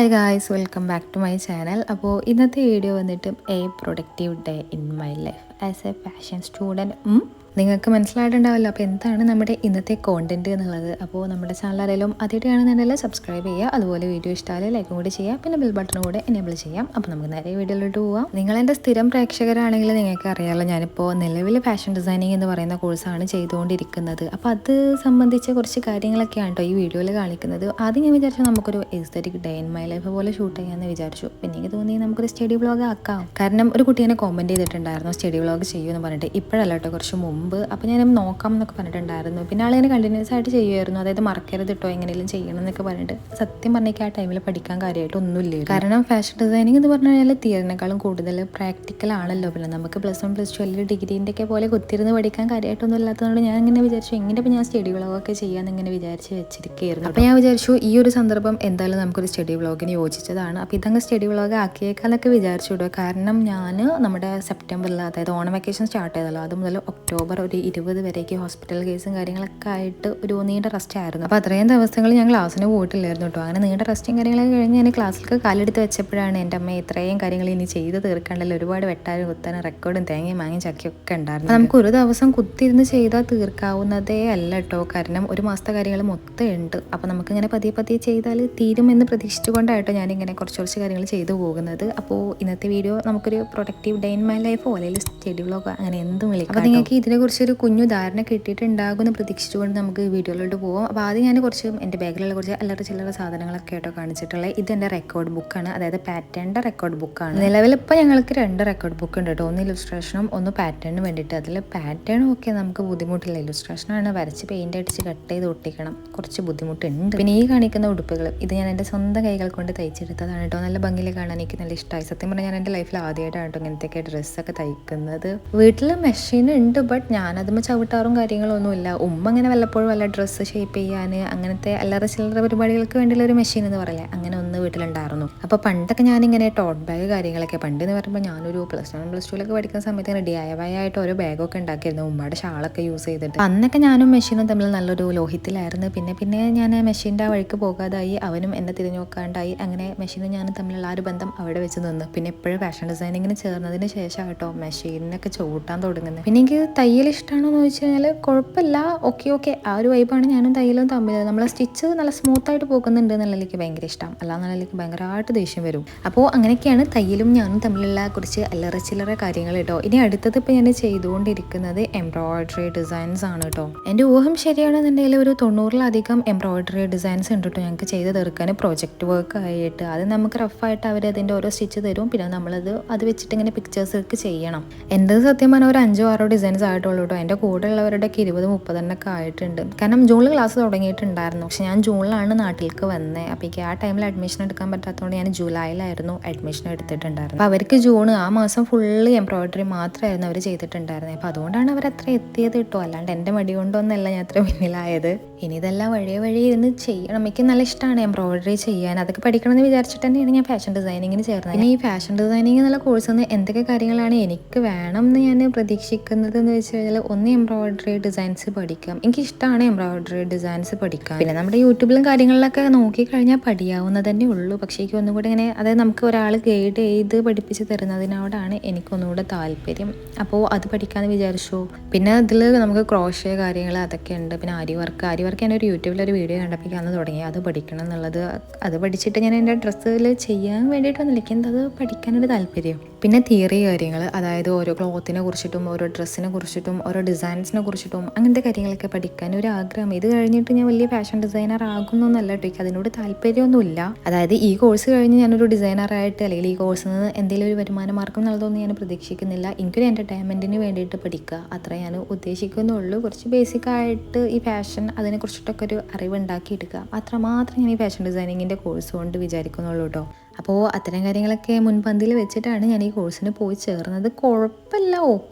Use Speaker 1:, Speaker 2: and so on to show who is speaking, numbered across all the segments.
Speaker 1: Hi guys, welcome back to my channel. അപ്പോൾ ഇന്നത്തെ വീഡിയോ വന്നിട്ട് a productive day in my life as a fashion student. നിങ്ങൾക്ക് മനസ്സിലായിട്ടുണ്ടാവില്ല അപ്പോൾ എന്താണ് നമ്മുടെ ഇന്നത്തെ കോണ്ടൻറ്റ് എന്നുള്ളത്. അപ്പോൾ നമ്മുടെ ചാനൽ ആരെങ്കിലും ആദ്യമായിട്ടാണെന്നുണ്ടെങ്കിൽ സബ്സ്ക്രൈബ് ചെയ്യുക, അതുപോലെ വീഡിയോ ഇഷ്ടമായാലും ലൈക്കും കൂടി ചെയ്യുക, പിന്നെ ബെൽ ബട്ടൺ കൂടെ എനേബിൾ ചെയ്യാം. അപ്പോൾ നമുക്ക് നേരെ വീഡിയോയിലോട്ട് പോവാം. നിങ്ങൾ എൻ്റെ സ്ഥിരം പ്രേക്ഷകരാണെങ്കിൽ നിങ്ങൾക്ക് അറിയാമല്ലോ, ഞാനിപ്പോൾ നിലവിൽ ഫാഷൻ ഡിസൈനിങ് എന്ന് പറയുന്ന കോഴ്സാണ് ചെയ്തുകൊണ്ടിരിക്കുന്നത്. അപ്പോൾ അത് സംബന്ധിച്ച കുറച്ച് കാര്യങ്ങളൊക്കെയാണ് കേട്ടോ ഈ വീഡിയോയിൽ കാണിക്കുന്നത്. ആദ്യം ഞാൻ വിചാരിച്ചു നമുക്കൊരു aesthetic day in my life പോലെ ഷൂട്ട് ചെയ്യാമെന്ന് വിചാരിച്ചു. പിന്നെ എനിക്ക് തോന്നി നമുക്കൊരു സ്റ്റഡി വ്ളോഗ് ആക്കാം. കാരണം ഒരു കുട്ടീനെ കോമൻറ്റ് ചെയ്തിട്ടുണ്ടായിരുന്നു സ്റ്റഡി വ്ളോഗ് ചെയ്യുമെന്ന് പറഞ്ഞിട്ട്. ഇപ്പോഴല്ല കേട്ടോ, കുറച്ച് മുമ്പ്. അപ്പോൾ ഞാൻ നോക്കാം എന്നൊക്കെ പറഞ്ഞിട്ടുണ്ടായിരുന്നു. പിന്നെ ആളിങ്ങനെ കണ്ടിന്യൂസ് ആയിട്ട് ചെയ്യുമായിരുന്നു. അതായത് മറക്കരുത് കേട്ടോ എങ്ങനെയും ചെയ്യണം എന്നൊക്കെ പറഞ്ഞിട്ട്. സത്യം പറഞ്ഞേക്ക് ആ ടൈമിൽ പഠിക്കാൻ കാര്യമായിട്ട് ഒന്നുമില്ല. കാരണം ഫാഷൻ ഡിസൈനിങ് എന്ന് പറഞ്ഞു കഴിഞ്ഞാൽ തിയറിനേക്കാളും കൂടുതൽ പ്രാക്ടിക്കൽ ആണല്ലോ. പിന്നെ നമുക്ക് പ്ലസ് 1 പ്ലസ് 2 അല്ലെങ്കിൽ ഡിഗ്രീൻ്റെ ഒക്കെ പോലെ കുത്തിരുന്ന് പഠിക്കാൻ കാര്യമായിട്ടൊന്നും ഇല്ലാത്തതുകൊണ്ട് ഞാൻ ഇങ്ങനെ വിചാരിച്ചു എങ്ങനെ ഇപ്പോൾ ഞാൻ സ്റ്റഡി വ്ളോഗൊക്കെ ചെയ്യാമെന്ന് ഇങ്ങനെ വിചാരിച്ച് വെച്ചിരിക്കുകയായിരുന്നു. അപ്പോൾ ഞാൻ വിചാരിച്ചു ഈ ഒരു സന്ദർഭം എന്തായാലും നമുക്കൊരു സ്റ്റഡി വ്ളോഗിന് യോജിച്ചതാണ്. അപ്പോൾ ഇതങ്ങ് സ്റ്റഡി വ്ളോഗ് ആക്കിയേക്കാന്നൊക്കെ വിചാരിച്ചു വിടുക. കാരണം ഞാൻ നമ്മുടെ സെപ്റ്റംബറിൽ, അതായത് ഓണം വെക്കേഷൻ സ്റ്റാർട്ട് ചെയ്തല്ലോ, അത് മുതൽ ഒക്ടോബർ ഒരു 20 വരേക്ക് ഹോസ്പിറ്റൽ കേസും കാര്യങ്ങളൊക്കെ ആയിട്ട് ഒരു നീണ്ട റെസ്റ്റ് ആയിരുന്നു. അപ്പോൾ അത്രയും ദിവസങ്ങൾ ഞാൻ ക്ലാസ്സിന് പോയിട്ടില്ലായിരുന്നു കേട്ടോ. അങ്ങനെ നീണ്ട റെസ്റ്റും കാര്യങ്ങളൊക്കെ കഴിഞ്ഞ് ഞാൻ ക്ലാസ്സിലേക്ക് കാലെടുത്ത് വെച്ചപ്പോഴാണ് എൻ്റെ അമ്മ ഇത്രയും കാര്യങ്ങൾ ഇനി ചെയ്ത് തീർക്കണ്ടല്ലോ, ഒരുപാട് വെട്ടാനും കുത്താനും റെക്കോർഡും തേങ്ങയും മാങ്ങയും ചക്കിയൊക്കെ ഉണ്ടായിരുന്നു. നമുക്ക് ഒരു ദിവസം കുത്തിരുന്ന് ചെയ്താൽ തീർക്കാവുന്നതേ അല്ല കേട്ടോ. കാരണം ഒരു മാസത്തെ കാര്യങ്ങൾ മൊത്തം ഉണ്ട്. അപ്പോൾ നമുക്കിങ്ങനെ പതിയെ പതിയെ ചെയ്താൽ തീരുമെന്ന് പ്രതീക്ഷിച്ചുകൊണ്ടായിട്ടോ ഞാനിങ്ങനെ കുറച്ച് കാര്യങ്ങൾ ചെയ്തു പോകുന്നത്. അപ്പോൾ ഇന്നത്തെ വീഡിയോ നമുക്കൊരു പ്രൊഡക്റ്റീവ് ഡേ ഇൻ മൈ ലൈഫോ അല്ലെങ്കിൽ സ്റ്റഡി വ്ളോഗോ അങ്ങനെ എന്തും വിളിക്കാം. അപ്പോൾ നിങ്ങൾക്ക് ഇതിനെക്കുറിച്ചൊരു കുഞ്ഞു ധാരണ കിട്ടിയിട്ടുണ്ടാകുമെന്ന് പ്രതീക്ഷിച്ചുകൊണ്ട് നമുക്ക് വീഡിയോയിലോട്ട് പോകാം. അപ്പോൾ ആദ്യം ഞാൻ കുറച്ച് എൻ്റെ ബാഗിലുള്ള കുറച്ച് അല്ലറ ചില്ലറ സാധനങ്ങളൊക്കെ ആയിട്ടോ കാണിച്ചിട്ടുള്ളത്. ഇതെൻ്റെ റെക്കോർഡ് ബുക്കാണ്, അതായത് പാറ്റേണിൻ്റെ റെക്കോർഡ് ബുക്കാണ്. നിലവിൽ ഇപ്പോൾ ഞങ്ങൾക്ക് 2 റെക്കോർഡ് ബുക്ക് ഉണ്ട് കേട്ടോ. ഒന്ന് ഇലുസ്ട്രേഷനും ഒന്ന് പാറ്റേണിന് വേണ്ടിയിട്ട്. അതിൽ പാറ്റേണും ഒക്കെ നമുക്ക് ബുദ്ധിമുട്ടില്ല. ഇലുസ്ട്രേഷനാണ് വരച്ച് പെയിൻ്റ് അടിച്ച് കട്ട് ചെയ്ത് ഒട്ടിക്കണം, കുറച്ച് ബുദ്ധിമുട്ടുണ്ട്. പിന്നെ ഈ കാണിക്കുന്ന ഉടുപ്പുകൾ ഇത് ഞാൻ എൻ്റെ സ്വന്തം കൈകൾ കൊണ്ട് തയ്ച്ചെടുത്തതാണ് കേട്ടോ. നല്ല ഭംഗിയിൽ കാണാൻ എനിക്ക് നല്ല ഇഷ്ടമായി. സത്യം പറഞ്ഞാൽ ഞാൻ എൻ്റെ ലൈഫിൽ ആദ്യമായിട്ടാണ് കേട്ടോ ഇങ്ങനത്തെയൊക്കെ ഡ്രസ്സൊക്കെ തയ്ക്കുന്നത്. വീട്ടിൽ മെഷീൻ ഉണ്ട്, ബട്ട് ഞാനതുമ്പോൾ ചവിട്ടാറും കാര്യങ്ങളൊന്നുമില്ല. ഉമ്മ അങ്ങനെ വല്ലപ്പോഴും വല്ല ഡ്രസ്സ് ഷേപ്പ് ചെയ്യാൻ അങ്ങനത്തെ അല്ലറ ചില്ലറ പരിപാടികൾക്ക് വേണ്ടിയുള്ള ഒരു മെഷീൻ എന്ന് പറയില്ലേ, അങ്ങനെ ഒന്ന് വീട്ടിലുണ്ടായിരുന്നു. അപ്പോൾ പണ്ടൊക്കെ ഞാനിങ്ങനെ ടോട്ട് ബാഗ് കാര്യങ്ങളൊക്കെ, പണ്ട് എന്ന് പറയുമ്പോൾ ഞാനൊരു പ്ലസ് 1 പ്ലസ് 2 പഠിക്കുന്ന സമയത്ത് ഇങ്ങനെ DIY ആയിട്ട് ഓരോ ബാഗൊക്കെ ഉണ്ടാക്കിയിരുന്നു ഉമ്മയുടെ ഷാളൊക്കെ യൂസ് ചെയ്തിട്ട്. അന്നൊക്കെ ഞാനും മെഷീനും തമ്മിൽ നല്ലൊരു ലോഹിത്തിലായിരുന്നു. പിന്നെ ഞാൻ മെഷീൻ്റെ വഴിക്ക് പോകാതായി, അവനും എന്നെ തിരിഞ്ഞു നോക്കാണ്ടായി. അങ്ങനെ മെഷീനും ഞാനും തമ്മിലുള്ള ആ ഒരു ബന്ധം അവിടെ വെച്ച് നിന്ന്. പിന്നെ എപ്പോഴും ഫാഷൻ ഡിസൈനിങ്ങിന് ചേർന്നതിന് ശേഷം കേട്ടോ മെഷീനൊക്കെ ചവിട്ടാൻ തുടങ്ങുന്നത്. പിന്നെ എനിക്ക് തയ്യൽ ഇഷ്ടമാണോ എന്ന് ചോദിച്ചു കഴിഞ്ഞാൽ കുഴപ്പമില്ല, ഓക്കെ ആ ഒരു വൈബാണ് ഞാനും തയ്യലും തമ്മിൽ. നമ്മളെ സ്റ്റിച്ച് നല്ല സ്മൂത്തായിട്ട് പോകുന്നുണ്ട് എന്നുള്ള എനിക്ക് ഭയങ്കര ഇഷ്ടം, അല്ലാന്നുള്ള എനിക്ക് ഭയങ്കരമായിട്ട് ദേഷ്യം വരും. അപ്പോൾ അങ്ങനെയൊക്കെയാണ് തയ്യലും ഞാനും തമ്മിലുള്ള കുറച്ച് അല്ലറ ചില്ലറ കാര്യങ്ങൾ കേട്ടോ. ഇനി അടുത്തത് ഇപ്പോൾ ഞാൻ ചെയ്തുകൊണ്ടിരിക്കുന്നത് എംബ്രോയിഡറി ഡിസൈൻസ് ആണ് കേട്ടോ. എൻ്റെ ഊഹം ശരിയാണെന്നുണ്ടെങ്കിൽ ഒരു 90-ലധികം എംബ്രോയിഡറി ഡിസൈൻസ് ഉണ്ട് കേട്ടോ ഞങ്ങൾക്ക് ചെയ്ത് തീർക്കാൻ പ്രോജക്റ്റ് വർക്ക് ആയിട്ട്. അത് നമുക്ക് റഫായിട്ട് അവർ അതിൻ്റെ ഓരോ സ്റ്റിച്ച് തരും. പിന്നെ അത് വെച്ചിട്ട് ഇങ്ങനെ പിക്ചേഴ്സ് ഒക്കെ ചെയ്യണം. എൻ്റെ സത്യം പറഞ്ഞാൽ ഒരു 5-6 ഡിസൈൻസ് ആയിട്ടുള്ളൂ കേട്ടോ. എൻ്റെ കൂടെ ഉള്ളവരുടെയൊക്കെ 20-30 ആയിട്ടുണ്ട്. കാരണം ജൂണിൽ ക്ലാസ് തുടങ്ങിയിട്ടുണ്ടായിരുന്നു, പക്ഷെ ഞാൻ ജൂണിലാണ് നാട്ടിലേക്ക് വന്നത്. അപ്പോൾ ആ ടൈമിൽ അഡ്മിഷൻ എടുക്കാൻ പറ്റാത്തതുകൊണ്ട് ഞാൻ ജൂലൈയിലായിരുന്നു അഡ്മിഷൻ എടുത്തിട്ടുണ്ടായിരുന്നു. അപ്പോൾ അവർക്ക് ജൂൺ ആ മാസം ഫുള്ള് എംബ്രോയിഡറി മാത്രമായിരുന്നു അവർ ചെയ്തിട്ടുണ്ടായിരുന്നത്. അപ്പോൾ അതുകൊണ്ടാണ് അവർ അത്ര എത്തിയത് കേട്ടോ. അല്ലാണ്ട് എൻ്റെ മടി കൊണ്ടൊന്നല്ല ഞാൻ അത്ര മുന്നിലായത്. ഇനി ഇതെല്ലാം വഴി ഇരുന്ന് ചെയ്യണം. എനിക്ക് നല്ല ഇഷ്ടമാണ് എംബ്രോയിഡറി ചെയ്യാൻ. അതൊക്കെ പഠിക്കണമെന്ന് വിചാരിച്ചിട്ട് തന്നെയാണ് ഞാൻ ഫാഷൻ ഡിസൈനിങ്ങിന് ചേർന്നത്. പിന്നെ ഈ ഫാഷൻ ഡിസൈനിങ് എന്നുള്ള കോഴ്സിൽ നിന്ന് എന്തൊക്കെ കാര്യങ്ങളാണ് എനിക്ക് വേണം എന്ന് ഞാൻ പ്രതീക്ഷിക്കുന്നത് എന്ന് വെച്ച് കഴിഞ്ഞാൽ, ഒന്ന് എംബ്രോയിഡറി ഡിസൈൻസ് പഠിക്കാം. എനിക്കിഷ്ടമാണ് എംബ്രോയിഡറി ഡിസൈൻസ് പഠിക്കാം. പിന്നെ നമ്മുടെ യൂട്യൂബിലും കാര്യങ്ങളിലൊക്കെ നോക്കിക്കഴിഞ്ഞാൽ പഠിയാവുന്നത് തന്നെ ഉള്ളൂ. പക്ഷേ എനിക്ക് ഒന്നുകൂടെ ഇങ്ങനെ, അതായത് നമുക്ക് ഒരാൾ ഗൈഡ് ചെയ്ത് പഠിപ്പിച്ച് തരുന്നതിനോടാണ് എനിക്കൊന്നുകൂടെ താല്പര്യം. അപ്പോൾ അത് പഠിക്കാമെന്ന് വിചാരിച്ചു. പിന്നെ അതിൽ നമുക്ക് ക്രോഷ്യ കാര്യങ്ങൾ അതൊക്കെ ഉണ്ട്. പിന്നെ ആരി വർക്ക് ഞാൻ ഒരു യൂട്യൂബിലൊരു വീഡിയോ കണ്ടപ്പോഴാണ് തുടങ്ങി അത് പഠിക്കണം എന്നുള്ളത്. അത് പഠിച്ചിട്ട് ഞാൻ എൻ്റെ ഡ്രസ്സിൽ ചെയ്യാൻ വേണ്ടിയിട്ടൊന്നുമില്ല, എനിക്ക് അത് പഠിക്കാനൊരു താല്പര്യം. പിന്നെ തിയറി കാര്യങ്ങൾ, അതായത് ഓരോ ക്ലോത്തിനെ കുറിച്ചിട്ടും ഓരോ ഡ്രസ്സിനെ കുറിച്ചിട്ടും ഓരോ ഡിസൈൻസിനെ കുറിച്ചിട്ടും അങ്ങനത്തെ കാര്യങ്ങളൊക്കെ പഠിക്കാൻ ഒരു ആഗ്രഹം. ഇത് കഴിഞ്ഞിട്ട് ഞാൻ വലിയ ഫാഷൻ ഡിസൈനർ ആകുന്നൊന്നല്ല കേട്ടോ, എനിക്ക് അതിനോട് താല്പര്യമൊന്നുമില്ല. അതായത് ഈ കോഴ്സ് കഴിഞ്ഞ് ഞാനൊരു ഡിസൈനറായിട്ട് അല്ലെങ്കിൽ ഈ കോഴ്സിൽ നിന്ന് എന്തെങ്കിലും ഒരു വരുമാന മാർഗം എന്നുള്ളതൊന്നും ഞാൻ പ്രതീക്ഷിക്കുന്നില്ല. എനിക്കൊരു എൻ്റർടൈൻമെൻറ്റിന് വേണ്ടിയിട്ട് പഠിക്കുക, അത്ര ഞാൻ ഉദ്ദേശിക്കുന്നുള്ളൂ. കുറച്ച് ബേസിക്കായിട്ട് ഈ ഫാഷൻ അതിനെക്കുറിച്ചിട്ടൊക്കെ ഒരു അറിവുണ്ടാക്കിയെടുക്കുക, അത്രമാത്രം ഞാൻ ഈ ഫാഷൻ ഡിസൈനിങ്ങിൻ്റെ കോഴ്സ് കൊണ്ട് വിചാരിക്കുന്നുള്ളൂ കേട്ടോ. അപ്പോൾ അത്തരം കാര്യങ്ങളൊക്കെ മുൻപന്തിയിൽ വെച്ചിട്ടാണ് ഞാൻ ഈ കോഴ്സിന് പോയി ചേർന്നത്. കുഴപ്പമില്ല,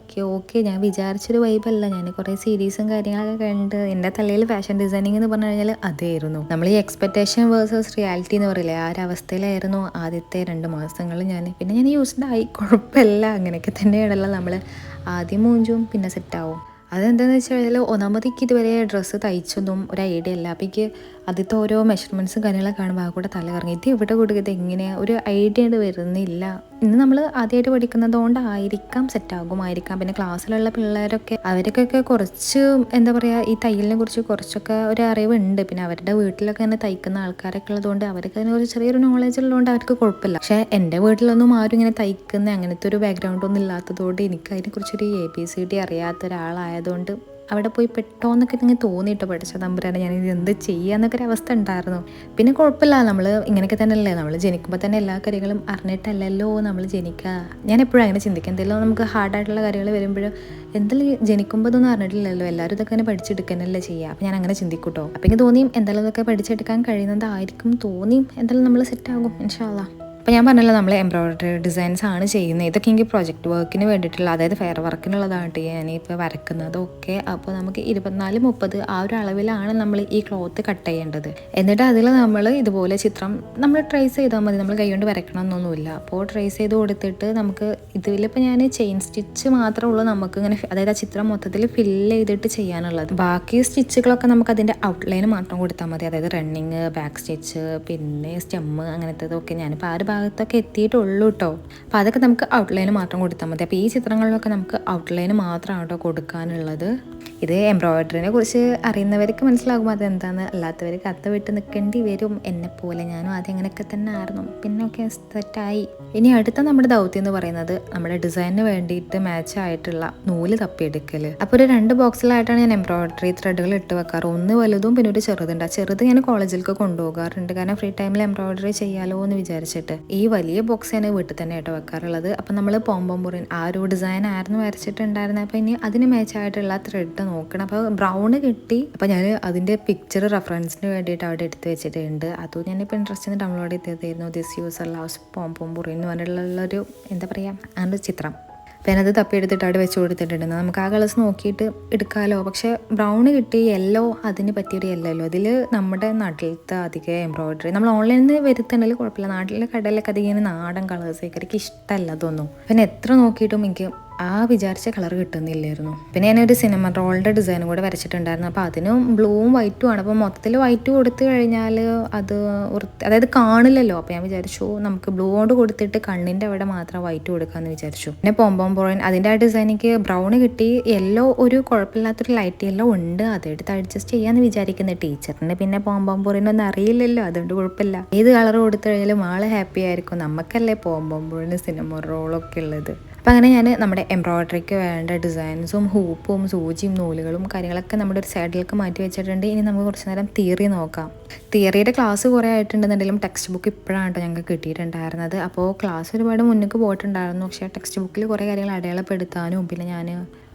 Speaker 1: ഓക്കെ ഞാൻ വിചാരിച്ചൊരു വൈബല്ല. ഞാൻ കുറേ സീരീസും കാര്യങ്ങളൊക്കെ കണ്ട് എൻ്റെ തലയിൽ ഫാഷൻ ഡിസൈനിങ് എന്ന് പറഞ്ഞു കഴിഞ്ഞാൽ അതായിരുന്നു. നമ്മൾ ഈ എക്സ്പെക്റ്റേഷൻ വേഴ്സസ് റിയാലിറ്റി എന്ന് പറയില്ലേ, ആ ഒരു അവസ്ഥയിലായിരുന്നു ആദ്യത്തെ 2 മാസങ്ങൾ ഞാൻ. പിന്നെ ഞാൻ യൂസ്ഡ് ആയി, കുഴപ്പമില്ല. അങ്ങനെയൊക്കെ തന്നെയാണല്ലോ നമ്മൾ, ആദ്യം മൂഞ്ചും പിന്നെ സെറ്റാവും. അതെന്താണെന്ന് വെച്ച് കഴിഞ്ഞാൽ ഒന്നാമത് എനിക്ക് ഇതുവരെ ഡ്രസ്സ് തയ്ച്ചൊന്നും ഒരു ഐഡിയ ഇല്ല. അപ്പോൾ എനിക്ക് ആദ്യത്തെ ഓരോ മെഷർമെൻറ്റ്സും കാര്യങ്ങളൊക്കെ കാണുമ്പോൾ ആ കൂടെ തല കറങ്ങി ഇത് ഇവിടെ കൊടുക്കുന്നത് എങ്ങനെ ഒരു ഐഡിയ വരുന്നില്ല. ഇന്ന് നമ്മൾ ആദ്യമായിട്ട് പഠിക്കുന്നത് കൊണ്ടായിരിക്കാം സെറ്റാകുമായിരിക്കാം. പിന്നെ ക്ലാസ്സിലുള്ള പിള്ളേരൊക്കെ അവർക്കൊക്കെ കുറച്ച് എന്താ പറയുക ഈ തയ്യലിനെ കുറിച്ച് കുറച്ചൊക്കെ ഒരു അറിവുണ്ട്. പിന്നെ അവരുടെ വീട്ടിലൊക്കെ തന്നെ തയ്ക്കുന്ന ആൾക്കാരൊക്കെ ഉള്ളതുകൊണ്ട് അവർക്ക് അതിനെ ഒരു ചെറിയൊരു നോളേജ് ഉള്ളതുകൊണ്ട് അവർക്ക് കുഴപ്പമില്ല. പക്ഷേ എൻ്റെ വീട്ടിലൊന്നും ആരും ഇങ്ങനെ തയ്ക്കുന്ന അങ്ങനത്തെ ഒരു ബാക്ക്ഗ്രൗണ്ട് ഒന്നും ഇല്ലാത്തതുകൊണ്ട് എനിക്ക് അതിനെക്കുറിച്ചൊരു ABCD അറിയാത്ത ഒരാളായതുകൊണ്ട് അവിടെ പോയി പെട്ടോന്നൊക്കെ നിങ്ങൾ തോന്നിയിട്ട് പഠിച്ച തമ്പുരാനെ ഞാൻ ഇത് എന്ത് ചെയ്യാന്നൊക്കെ ഒരു അവസ്ഥ ഉണ്ടായിരുന്നു. പിന്നെ കുഴപ്പമില്ല, നമ്മൾ ഇങ്ങനെയൊക്കെ തന്നെയല്ലേ, നമ്മൾ ജനിക്കുമ്പോൾ തന്നെ എല്ലാ കാര്യങ്ങളും അറിഞ്ഞിട്ടല്ലല്ലോ നമ്മൾ ജനിക്കുക. ഞാൻ എപ്പോഴും അങ്ങനെ ചിന്തിക്കുക, എന്തെങ്കിലും നമുക്ക് ഹാർഡായിട്ടുള്ള കാര്യങ്ങൾ വരുമ്പോൾ എന്തായാലും ജനിക്കുമ്പോൾ ഇതൊന്നും അറിഞ്ഞിട്ടില്ലല്ലോ, എല്ലാവരും ഇതൊക്കെ തന്നെ പഠിച്ചെടുക്കാനല്ലേ ചെയ്യുക. അപ്പോൾ ഞാൻ അങ്ങനെ ചിന്തിക്കൂട്ടോ. അപ്പം എനിക്ക് തോന്നിയും എന്തായാലും ഇതൊക്കെ പഠിച്ചെടുക്കാൻ കഴിയുന്നതായിരിക്കും തോന്നിയും എന്തായാലും നമ്മൾ സെറ്റാകും ഇൻഷാ അല്ലാ. അപ്പോൾ ഞാൻ പറഞ്ഞല്ലോ നമ്മൾ എംബ്രോയ്ഡറി ഡിസൈൻസ് ആണ് ചെയ്യുന്നത്. ഇതൊക്കെ എനിക്ക് പ്രൊജക്റ്റ് വർക്കിന് വേണ്ടിയിട്ടുള്ള, അതായത് ഫെയർ വർക്കിനുള്ളതാണ് ഞാനിപ്പോൾ വരക്കുന്നതൊക്കെ. അപ്പോൾ നമുക്ക് 24-30 ആ ഒരു അളവിലാണ് നമ്മൾ ഈ ക്ലോത്ത് കട്ട് ചെയ്യേണ്ടത്. എന്നിട്ട് അതിൽ നമ്മൾ ഇതുപോലെ ചിത്രം നമ്മൾ ട്രേസ് ചെയ്താൽ മതി, നമ്മൾ കൈ കൊണ്ട് വരക്കണം എന്നൊന്നുമില്ല. അപ്പോൾ ട്രേസ് ചെയ്ത് കൊടുത്തിട്ട് നമുക്ക് ഇതിലിപ്പോൾ ഞാൻ ചെയിൻ സ്റ്റിച്ച് മാത്രമേ ഉള്ളൂ നമുക്ക് ഇങ്ങനെ, അതായത് ആ ചിത്രം മൊത്തത്തിൽ ഫില്ല് ചെയ്തിട്ട് ചെയ്യാനുള്ളത്. ബാക്കി സ്റ്റിച്ചുകളൊക്കെ നമുക്ക് അതിൻ്റെ ഔട്ട്ലൈൻ മാത്രം കൊടുത്താൽ മതി, അതായത് റണ്ണിങ്, ബാക്ക് സ്റ്റിച്ച്, പിന്നെ സ്റ്റെമ്മ് അങ്ങനത്തതൊക്കെ ഞാനിപ്പോൾ ആ ഒരു ഭാഗത്തൊക്കെ എത്തിയിട്ടുള്ളൂ കേട്ടോ. അപ്പോൾ അതൊക്കെ നമുക്ക് ഔട്ട്ലൈന് മാത്രം കൊടുത്താൽ മതി. അപ്പോൾ ഈ ചിത്രങ്ങളിലൊക്കെ നമുക്ക് ഔട്ട്ലൈന് മാത്രമാണ് കേട്ടോ കൊടുക്കാനുള്ളത്. ഇത് എംബ്രോയ്ഡറിനെ കുറിച്ച് അറിയുന്നവർക്ക് മനസ്സിലാകും അതെന്താന്ന്, അല്ലാത്തവർക്ക് അത്ത വിട്ട് നിൽക്കേണ്ടി വരും എന്നെപ്പോലെ. ഞാനും ആദ്യം അങ്ങനെയൊക്കെ തന്നെ ആയിരുന്നു, പിന്നൊക്കെ സെറ്റായി. ഇനി അടുത്ത നമ്മുടെ ദൗത്യം എന്ന് പറയുന്നത് നമ്മുടെ ഡിസൈനിന് വേണ്ടിയിട്ട് മാച്ച് ആയിട്ടുള്ള നൂല് തപ്പിയെടുക്കൽ. അപ്പോൾ ഒരു 2 ബോക്സിലായിട്ടാണ് ഞാൻ എംബ്രോയ്ഡറി ത്രെഡുകൾ ഇട്ട് വെക്കാറ്. ഒന്ന് വലുതും പിന്നെ ഒരു ചെറുതുണ്ട്. ആ ചെറുത് ഞാൻ കോളേജിലേക്ക് കൊണ്ടുപോകാറുണ്ട്, കാരണം ഫ്രീ ടൈമിൽ എംബ്രോയ്ഡറി ചെയ്യാലോ എന്ന് വിചാരിച്ചിട്ട്. ഈ വലിയ ബോക്സ് ഞാൻ വീട്ടിൽ തന്നെ ആയിട്ട് വെക്കാറുള്ളത്. അപ്പം നമ്മൾ പോംപോംപൂറിൻ ആ ഒരു ഡിസൈൻ ആയിരുന്നു വരച്ചിട്ടുണ്ടായിരുന്നത്. അപ്പോൾ ഇനി അതിന് മാച്ചായിട്ടുള്ള ത്രെഡ് നോക്കണം. അപ്പോൾ ബ്രൗൺ കിട്ടി. അപ്പോൾ ഞാൻ അതിൻ്റെ പിക്ചർ റെഫറൻസിന് വേണ്ടിയിട്ട് അവിടെ എടുത്ത് വെച്ചിട്ടുണ്ട്. അതും ഞാനിപ്പോൾ ഇൻട്രസ്റ്റിൽ നിന്ന് ഡൗൺലോഡ് ചെയ്തിരുന്നു. ദിസ് യൂസർ ലവ്സ് പോംപോംപൂറിൻ എന്ന് പറഞ്ഞിട്ടുള്ളൊരു എന്താ പറയുക ആ ഒരു ചിത്രം. പിന്നെ അത് തപ്പിയെടുത്തിട്ട് അവിടെ വെച്ച് കൊടുത്തിട്ടുണ്ട്. നമുക്ക് ആ കളേഴ്സ് നോക്കിയിട്ട് എടുക്കാമല്ലോ. പക്ഷേ ബ്രൗൺ കിട്ടി, യെല്ലോ അതിന് പറ്റിയൊരു യെല്ലോ. ഇതിൽ നമ്മുടെ നാട്ടിലത്തെ അധികം എംബ്രോയ്ഡറി നമ്മൾ ഓൺലൈനിൽ നിന്ന് വരുത്തുണ്ടെങ്കിൽ കുഴപ്പമില്ല. നാട്ടിലെ കടയിലൊക്കെ അധികം നാടൻ കളേഴ്സ് എനിക്ക് ഇഷ്ടമല്ല അതൊന്നും. പിന്നെ എത്ര നോക്കിയിട്ടും എനിക്ക് ആ വിചാരിച്ച കളർ കിട്ടുന്നില്ലായിരുന്നു. പിന്നെ ഞാനൊരു സിനിമ റോളിൻ്റെ ഡിസൈനും കൂടെ വരച്ചിട്ടുണ്ടായിരുന്നു. അപ്പോൾ അതിനും ബ്ലൂവും വൈറ്റും ആണ്. അപ്പോൾ മൊത്തത്തിൽ വൈറ്റ് കൊടുത്തു കഴിഞ്ഞാൽ അത് അതായത് കാണില്ലല്ലോ. അപ്പോൾ ഞാൻ വിചാരിച്ചു നമുക്ക് ബ്ലൂ കൊണ്ട് കൊടുത്തിട്ട് കണ്ണിൻ്റെ അവിടെ മാത്രം വൈറ്റ് കൊടുക്കാമെന്ന് വിചാരിച്ചു. പിന്നെ പോംപോംപൂറിൻ അതിൻ്റെ ആ ഡിസൈനിക്ക് ബ്രൗൺ കിട്ടി, യെല്ലോ ഒരു കുഴപ്പമില്ലാത്തൊരു ലൈറ്റ് യെല്ലോ ഉണ്ട്, അതെടുത്ത് അഡ്ജസ്റ്റ് ചെയ്യാമെന്ന് വിചാരിക്കുന്നത്. ടീച്ചറിന് പിന്നെ പോംപോംപൂറിനൊന്നും അറിയില്ലല്ലോ, അതുകൊണ്ട് കുഴപ്പമില്ല. ഏത് കളർ കൊടുത്തു കഴിഞ്ഞാലും ആൾ ഹാപ്പി ആയിരിക്കും. നമുക്കല്ലേ പോംപോംപൂറിന് സിനിമ റോളൊക്കെ ഉള്ളത്. അപ്പം അങ്ങനെ ഞാൻ നമ്മുടെ എംബ്രോയ്ഡറിക്ക് വേണ്ട ഡിസൈൻസും ഹൂപ്പും സൂചിയും നൂലുകളും കാര്യങ്ങളൊക്കെ നമ്മുടെ ഒരു സൈഡിലേക്ക് മാറ്റി വെച്ചിട്ടുണ്ട്. ഇനി നമുക്ക് കുറച്ച് നേരം തിയറി നോക്കാം. തിയറിയുടെ ക്ലാസ് കുറേ ആയിട്ടുണ്ടെന്നുണ്ടെങ്കിലും ടെക്സ്റ്റ് ബുക്ക് ഇപ്പോഴാണ് കേട്ടോ ഞങ്ങൾക്ക് കിട്ടിയിട്ടുണ്ടായിരുന്നത്. അപ്പോൾ ക്ലാസ് ഒരുപാട് മുന്നേക്ക് പോയിട്ടുണ്ടായിരുന്നു. പക്ഷേ ടെക്സ്റ്റ് ബുക്കിൽ കുറേ കാര്യങ്ങൾ അടയാളപ്പെടുത്താനും പിന്നെ ഞാൻ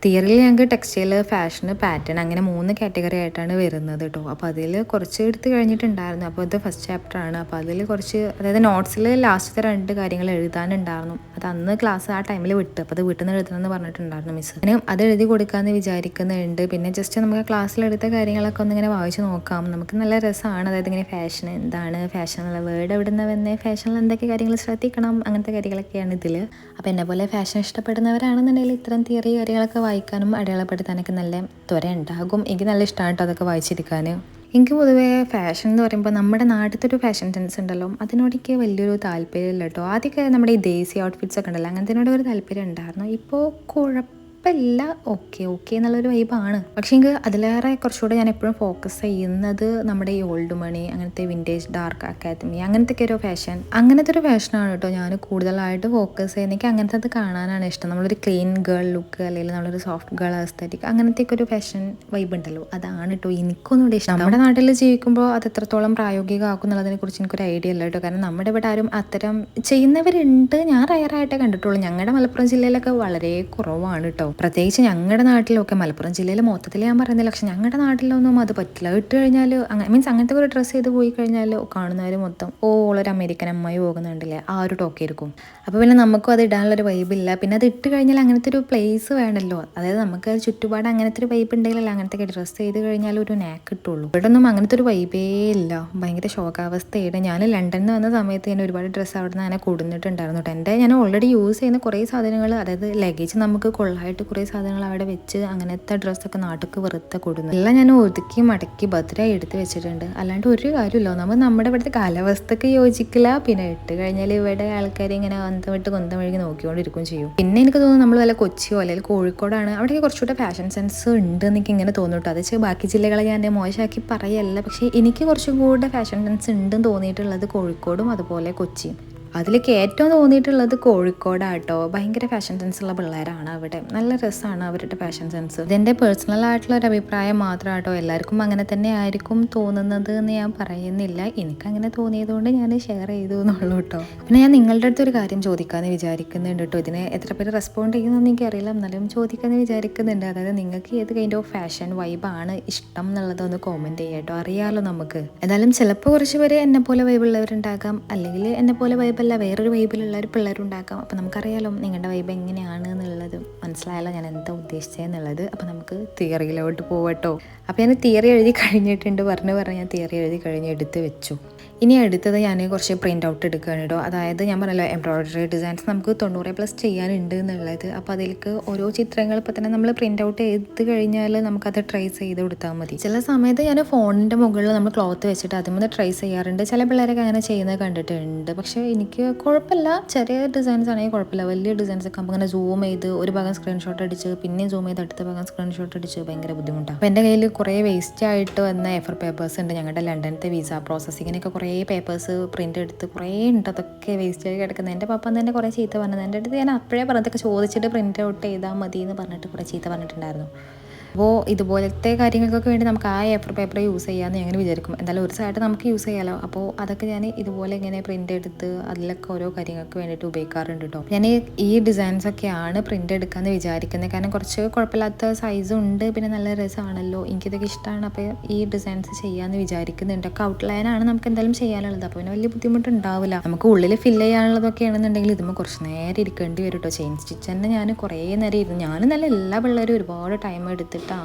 Speaker 1: തിയറിയിൽ ഞങ്ങൾക്ക് ടെക്സ്റ്റൈൽ, ഫാഷൻ, പാറ്റേൺ അങ്ങനെ 3 കാറ്റഗറി ആയിട്ടാണ് വരുന്നത് കേട്ടോ. അപ്പോൾ അതിൽ കുറച്ച് എടുത്ത് കഴിഞ്ഞിട്ടുണ്ടായിരുന്നു. അപ്പോൾ ഇത് ഫസ്റ്റ് ചാപ്റ്ററാണ്. അപ്പോൾ അതിൽ കുറച്ച്, അതായത് നോട്ട്സിൽ ലാസ്റ്റത്തെ 2 കാര്യങ്ങൾ എഴുതാനുണ്ടായിരുന്നു. അത് അന്ന് ക്ലാസ് ആ ടൈമിൽ വിട്ട്, അപ്പോൾ അത് വീട്ടിൽ നിന്ന് എഴുതണമെന്ന് പറഞ്ഞിട്ടുണ്ടായിരുന്നു മിസ്. അങ്ങനെ അത് എഴുതി കൊടുക്കാമെന്ന് വിചാരിക്കുന്നുണ്ട്. പിന്നെ ജസ്റ്റ് നമുക്ക് ക്ലാസ്സിലെടുത്ത കാര്യങ്ങളൊക്കെ ഒന്നിങ്ങനെ വായിച്ച് നോക്കാം. നമുക്ക് നല്ല രസമാണ്. അതായത് ഇങ്ങനെ ഫാഷൻ എന്താണ്, ഫാഷൻ എന്നുള്ള വേർഡ് എവിടെ നിന്ന് വന്നേ, ഫാഷനിൽ എന്തൊക്കെ കാര്യങ്ങൾ ശ്രദ്ധിക്കണം, അങ്ങനത്തെ കാര്യങ്ങളൊക്കെയാണ് ഇതിൽ. അപ്പോൾ എന്നെ പോലെ ഫാഷൻ ഇഷ്ടപ്പെടുന്നവരാണെന്നുണ്ടെങ്കിൽ ഇത്തരം തിയറി കാര്യങ്ങളൊക്കെ വായിക്കാനും അടയാളപ്പെടുത്താനൊക്കെ നല്ല ത്വര ഉണ്ടാകും. എനിക്ക് നല്ല ഇഷ്ടമാണ് കേട്ടോ അതൊക്കെ വായിച്ചിരിക്കാൻ. എനിക്ക് പൊതുവേ ഫാഷൻ എന്ന് പറയുമ്പോൾ നമ്മുടെ നാട്ടിലത്തെ ഒരു ഫാഷൻ സെൻസ് ഉണ്ടല്ലോ, അതിനോടൊക്കെ വലിയൊരു താല്പര്യമില്ല കേട്ടോ. ആദ്യമൊക്കെ നമ്മുടെ ഈ ദേശീയ ഔട്ട്ഫിറ്റ്സ് ഒക്കെ ഉണ്ടല്ലോ, അങ്ങനത്തിനോട് ഒരു താല്പര്യം ഉണ്ടായിരുന്നു. ഇപ്പോൾ കുഴപ്പമില്ല, ഓക്കെ എന്നുള്ളൊരു വൈബാണ്. പക്ഷേ എനിക്ക് അതിലേറെ കുറച്ചുകൂടെ ഞാൻ എപ്പോഴും ഫോക്കസ് ചെയ്യുന്നത് നമ്മുടെ ഈ ഓൾഡ് മണി, അങ്ങനത്തെ വിൻറ്റേജ്, ഡാർക്ക് അക്കാദമി, അങ്ങനത്തെ ഒരു ഫാഷൻ, അങ്ങനത്തെ ഒരു ഫാഷനാണ് കേട്ടോ ഞാൻ കൂടുതലായിട്ട് ഫോക്കസ് ചെയ്യുന്നത്. എനിക്ക് അങ്ങനത്തെ അത് കാണാനാണ് ഇഷ്ടം. നമ്മളൊരു ക്ലീൻ ഗേൾ ലുക്ക് അല്ലെങ്കിൽ നമ്മളൊരു സോഫ്റ്റ് ഗേൾ അസ്തറ്റിക്, അങ്ങനത്തെയൊക്കെ ഒരു ഫാഷൻ വൈബ് ഉണ്ടല്ലോ, അതാണ് കേട്ടോ എനിക്കൊന്നുകൂടി ഇഷ്ടം. നമ്മുടെ നാട്ടിൽ ജീവിക്കുമ്പോൾ അത് എത്രത്തോളം പ്രായോഗികമാക്കും എന്നുള്ളതിനെ കുറിച്ച് എനിക്കൊരു ഐഡിയ ഇല്ല കേട്ടോ. കാരണം നമ്മുടെ ഇവിടെ ആരും അത്തരം ചെയ്യുന്നവരുണ്ട്, ഞാൻ റയറായിട്ടേ കണ്ടിട്ടുള്ളൂ. ഞങ്ങളുടെ മലപ്പുറം ജില്ലയിലൊക്കെ വളരെ കുറവാണ് കേട്ടോ. പ്രത്യേകിച്ച് ഞങ്ങളുടെ നാട്ടിലൊക്കെ, മലപ്പുറം ജില്ലയിൽ മൊത്തത്തിൽ ഞാൻ പറയുന്നില്ല, പക്ഷെ ഞങ്ങളുടെ നാട്ടിലൊന്നും അത് പറ്റില്ല. ഇട്ട് കഴിഞ്ഞാൽ മീൻസ് അങ്ങനത്തെ ഒരു ഡ്രസ്സ് ചെയ്ത് പോയി കഴിഞ്ഞാൽ കാണുന്നവർ മൊത്തം ഓളൊരു അമേരിക്കൻ അമ്മായി പോകുന്നുണ്ടല്ലേ ആ ഒരു ടോക്കായിരിക്കും. അപ്പോൾ പിന്നെ നമുക്കും അത് ഇടാനുള്ളൊരു വൈബില്ല. പിന്നെ അത് ഇട്ട് കഴിഞ്ഞാൽ അങ്ങനത്തെ ഒരു പ്ലേസ് വേണമല്ലോ, അതായത് നമുക്ക് ചുറ്റുപാട് അങ്ങനത്തെ ഒരു വൈബ് ഉണ്ടെങ്കിലല്ല അങ്ങനത്തെ ഡ്രസ്സ് ചെയ്ത് കഴിഞ്ഞാൽ ഒരു നാക്ക് കിട്ടുള്ളൂ. ഇവിടെ ഒന്നും അങ്ങനത്തെ ഒരു വൈബേ ഇല്ല, ഭയങ്കര ശോകാവസ്ഥയാണ്. ഞാൻ ലണ്ടനിൽ നിന്ന് വന്ന സമയത്ത് ഞാൻ ഒരുപാട് ഡ്രസ്സ് അവിടെ നിന്ന് അങ്ങനെ കൊടുത്തിട്ടുണ്ടായിരുന്നു കേട്ടോ. എൻ്റെ ഞാൻ ഓൾറെഡി യൂസ് ചെയ്യുന്ന കുറേ സാധനങ്ങൾ, അതായത് ലഗേജ് നമുക്ക് കൊള്ളായിട്ട് വിചാരിച്ചിട്ട് കുറേ സാധനങ്ങൾ അവിടെ വെച്ച് അങ്ങനത്തെ ഡ്രസ്സൊക്കെ നാട്ടിലേക്ക് വെറുതെ കൊടുക്കുന്നു. എല്ലാം ഞാൻ ഒതുക്കി മടക്കി ഭദ്രമായി എടുത്ത് വെച്ചിട്ടുണ്ട്. അല്ലാണ്ട് ഒരു കാര്യമില്ല. നമ്മുടെ ഇവിടുത്തെ കാലാവസ്ഥക്ക് യോജിക്കില്ല. പിന്നെ ഇട്ട് കഴിഞ്ഞാൽ ഇവിടെ ആൾക്കാർ ഇങ്ങനെ അന്തം വിട്ട് കൊന്തം വഴുകി നോക്കിക്കൊണ്ടിരിക്കുകയും ചെയ്യും. പിന്നെ എനിക്ക് തോന്നുന്നു നമ്മൾ വല്ല കൊച്ചിയോ അല്ലെങ്കിൽ കോഴിക്കോടാണ് അവിടെയൊക്കെ കുറച്ചുകൂടെ ഫാഷൻ സെൻസ് ഉണ്ട് എനിക്ക് ഇങ്ങനെ തോന്നിട്ടോ. അത് വെച്ചാൽ ബാക്കി ജില്ലകളെ ഞാൻ മോശമാക്കി പറയല്ല, പക്ഷേ എനിക്ക് കുറച്ചും കൂടെ ഫാഷൻ സെൻസ് ഉണ്ടെന്ന് തോന്നിയിട്ടുള്ളത് കോഴിക്കോടും അതുപോലെ കൊച്ചിയും. അതിലേക്ക് ഏറ്റവും തോന്നിയിട്ടുള്ളത് കോഴിക്കോടാട്ടോ. ഭയങ്കര ഫാഷൻ സെൻസ് ഉള്ള പിള്ളേരാണ് അവിടെ. നല്ല രസമാണ് അവരുടെ ഫാഷൻ സെൻസ്. ഇതെൻ്റെ പേഴ്സണൽ ആയിട്ടുള്ള ഒരു അഭിപ്രായം മാത്രം കേട്ടോ. എല്ലാവർക്കും അങ്ങനെ തന്നെ ആയിരിക്കും തോന്നുന്നത് എന്ന് ഞാൻ പറയുന്നില്ല. എനിക്കങ്ങനെ തോന്നിയതുകൊണ്ട് ഞാൻ ഷെയർ ചെയ്തു എന്നുള്ളൂ കേട്ടോ. പിന്നെ ഞാൻ നിങ്ങളുടെ അടുത്ത് ഒരു കാര്യം ചോദിക്കാമെന്ന് വിചാരിക്കുന്നുണ്ട് കേട്ടോ. ഇതിന് എത്ര പേര് റെസ്പോണ്ട് ചെയ്യുന്നതെന്ന് എനിക്കറിയില്ല, എന്നാലും ചോദിക്കാമെന്ന് വിചാരിക്കുന്നുണ്ട്. അതായത് നിങ്ങൾക്ക് ഏത് കൈൻഡ് ഓഫ് ഫാഷൻ വൈബാണ് ഇഷ്ടം എന്നുള്ളതൊന്ന് കോമെൻറ്റ് ചെയ്യാം കേട്ടോ. അറിയാമല്ലോ നമുക്ക്. എന്തായാലും ചിലപ്പോൾ കുറച്ച് പേര് എന്നെ പോലെ വൈബുള്ളവരുണ്ടാകാം, അല്ലെങ്കിൽ എന്നെ പോലെ വൈബല്ല വേറൊരു വൈബിലുള്ള ഒരു പിള്ളേരുണ്ടാക്കാം. അപ്പോൾ നമുക്കറിയാലോ നിങ്ങളുടെ വൈബ് എങ്ങനെയാണ് എന്നുള്ളത്. മനസ്സിലായല്ലോ ഞാൻ എന്താ ഉദ്ദേശിച്ചതെന്നുള്ളത്. അപ്പോൾ നമുക്ക് തിയറിയിലോട്ട് പോവട്ടോ. അപ്പോൾ ഞാൻ തിയറി എഴുതി കഴിഞ്ഞിട്ടുണ്ട്. പറഞ്ഞ് ഞാൻ തിയറി എഴുതി കഴിഞ്ഞ് എടുത്ത് വെച്ചു. ഇനി അടുത്തത് ഞാൻ കുറച്ച് പ്രിൻ്റ് ഔട്ട് എടുക്കുകയാണ് കേട്ടോ. അതായത് ഞാൻ പറഞ്ഞല്ലോ എംബ്രോയ്ഡറി ഡിസൈൻസ് നമുക്ക് 90+ ചെയ്യാനുണ്ട് എന്നുള്ളത്. അപ്പോൾ അതിലേക്ക് ഓരോ ചിത്രങ്ങൾ ഇപ്പോൾ തന്നെ നമ്മൾ പ്രിൻ്റ് ഔട്ട് ചെയ്ത് കഴിഞ്ഞാൽ നമുക്കത് ട്രേസ് ചെയ്ത് കൊടുത്താൽ മതി. ചില സമയത്ത് ഞാൻ ഫോണിൻ്റെ മുകളിൽ നമ്മൾ ക്ലോത്ത് വെച്ചിട്ട് അതിൽ ട്രേസ് ചെയ്യാറുണ്ട്. ചില പിള്ളേരൊക്കെ അങ്ങനെ ചെയ്യുന്നത് കണ്ടിട്ടുണ്ട്. പക്ഷേ എനിക്ക് കുഴപ്പമില്ല. ചെറിയ ഡിസൈൻസ് ആണെങ്കിൽ കുഴപ്പമില്ല. വലിയ ഡിസൈൻസ് ഒക്കെ ആകുമ്പോൾ അങ്ങനെ സൂം ചെയ്ത് ഒരു ഭാഗം സ്ക്രീൻഷോട്ട് അടിച്ച് പിന്നെയും സൂം ചെയ്ത് അടുത്ത ഭാഗം സ്ക്രീൻഷോട്ട് അടിച്ച് ഭയങ്കര ബുദ്ധിമുട്ടാണ്. അപ്പോൾ എൻ്റെ കയ്യിൽ കുറേ വേസ്റ്റ് ആയിട്ട് വന്ന എഫർ പേപ്പേഴ്സ് ഉണ്ട്. ഞങ്ങളുടെ ലണ്ടനത്തെ വിസ പ്രോസസ്സിങ്ങിനൊക്കെ കുറേ പേപ്പേഴ്സ് പ്രിൻ്റ് എടുത്ത് കുറേ ഉണ്ട്. അതൊക്കെ വേസ്റ്റ് ആയി കിടക്കുന്നത്. എൻ്റെ പപ്പ തന്നെ കുറേ ചീത്ത പറഞ്ഞത്. എൻ്റെ അടുത്ത് ഞാൻ അപ്പോഴേ പറഞ്ഞതൊക്കെ ചോദിച്ചിട്ട് പ്രിൻ്റ് ഔട്ട് ചെയ്താൽ മതി എന്ന് പറഞ്ഞിട്ട് കുറേ ചീത്ത പറഞ്ഞിട്ടുണ്ടായിരുന്നു. അപ്പോൾ ഇതുപോലത്തെ കാര്യങ്ങൾക്കൊക്കെ വേണ്ടി നമുക്ക് ആ എഫർ പേപ്പർ യൂസ് ചെയ്യാമെന്ന് ഞാൻ വിചാരിക്കും. എന്തായാലും ഒരു സൈഡ് നമുക്ക് യൂസ് ചെയ്യാമല്ലോ. അപ്പോൾ അതൊക്കെ ഞാൻ ഇതുപോലെ ഇങ്ങനെ പ്രിൻ്റ് എടുത്ത് അതിലൊക്കെ ഓരോ കാര്യങ്ങൾക്ക് വേണ്ടിയിട്ട് ഉപയോഗിക്കാറുണ്ട് കേട്ടോ. ഞാൻ ഈ ഡിസൈൻസൊക്കെയാണ് പ്രിൻ്റ് എടുക്കാമെന്ന് വിചാരിക്കുന്നത്. കാരണം കുറച്ച് കുഴപ്പമില്ലാത്ത സൈസും ഉണ്ട്, പിന്നെ നല്ല രസമാണല്ലോ. എനിക്കിതൊക്കെ ഇഷ്ടമാണ്. അപ്പോൾ ഈ ഡിസൈൻസ് ചെയ്യാമെന്ന് വിചാരിക്കുന്നുണ്ട്. ഒക്കെ ഔട്ട്ലൈനാണ് നമുക്ക് എന്തായാലും ചെയ്യാനുള്ളത്. അപ്പോൾ പിന്നെ വലിയ ബുദ്ധിമുട്ടുണ്ടാവില്ല. നമുക്ക് ഉള്ളിൽ ഫില്ല് ചെയ്യാനുള്ളതൊക്കെ ആണെന്നുണ്ടെങ്കിൽ ഇതുമ്പോൾ കുറച്ച് നേരം ഇരിക്കേണ്ടി വരും കേട്ടോ. ചെയിൻ സ്റ്റിച്ച് തന്നെ ഞാൻ കുറേ നേരം ഇരുന്നു. ഞാനും നല്ല എല്ലാ പിള്ളേരും ഒരുപാട് ടൈം എടുത്തിട്ടാണ്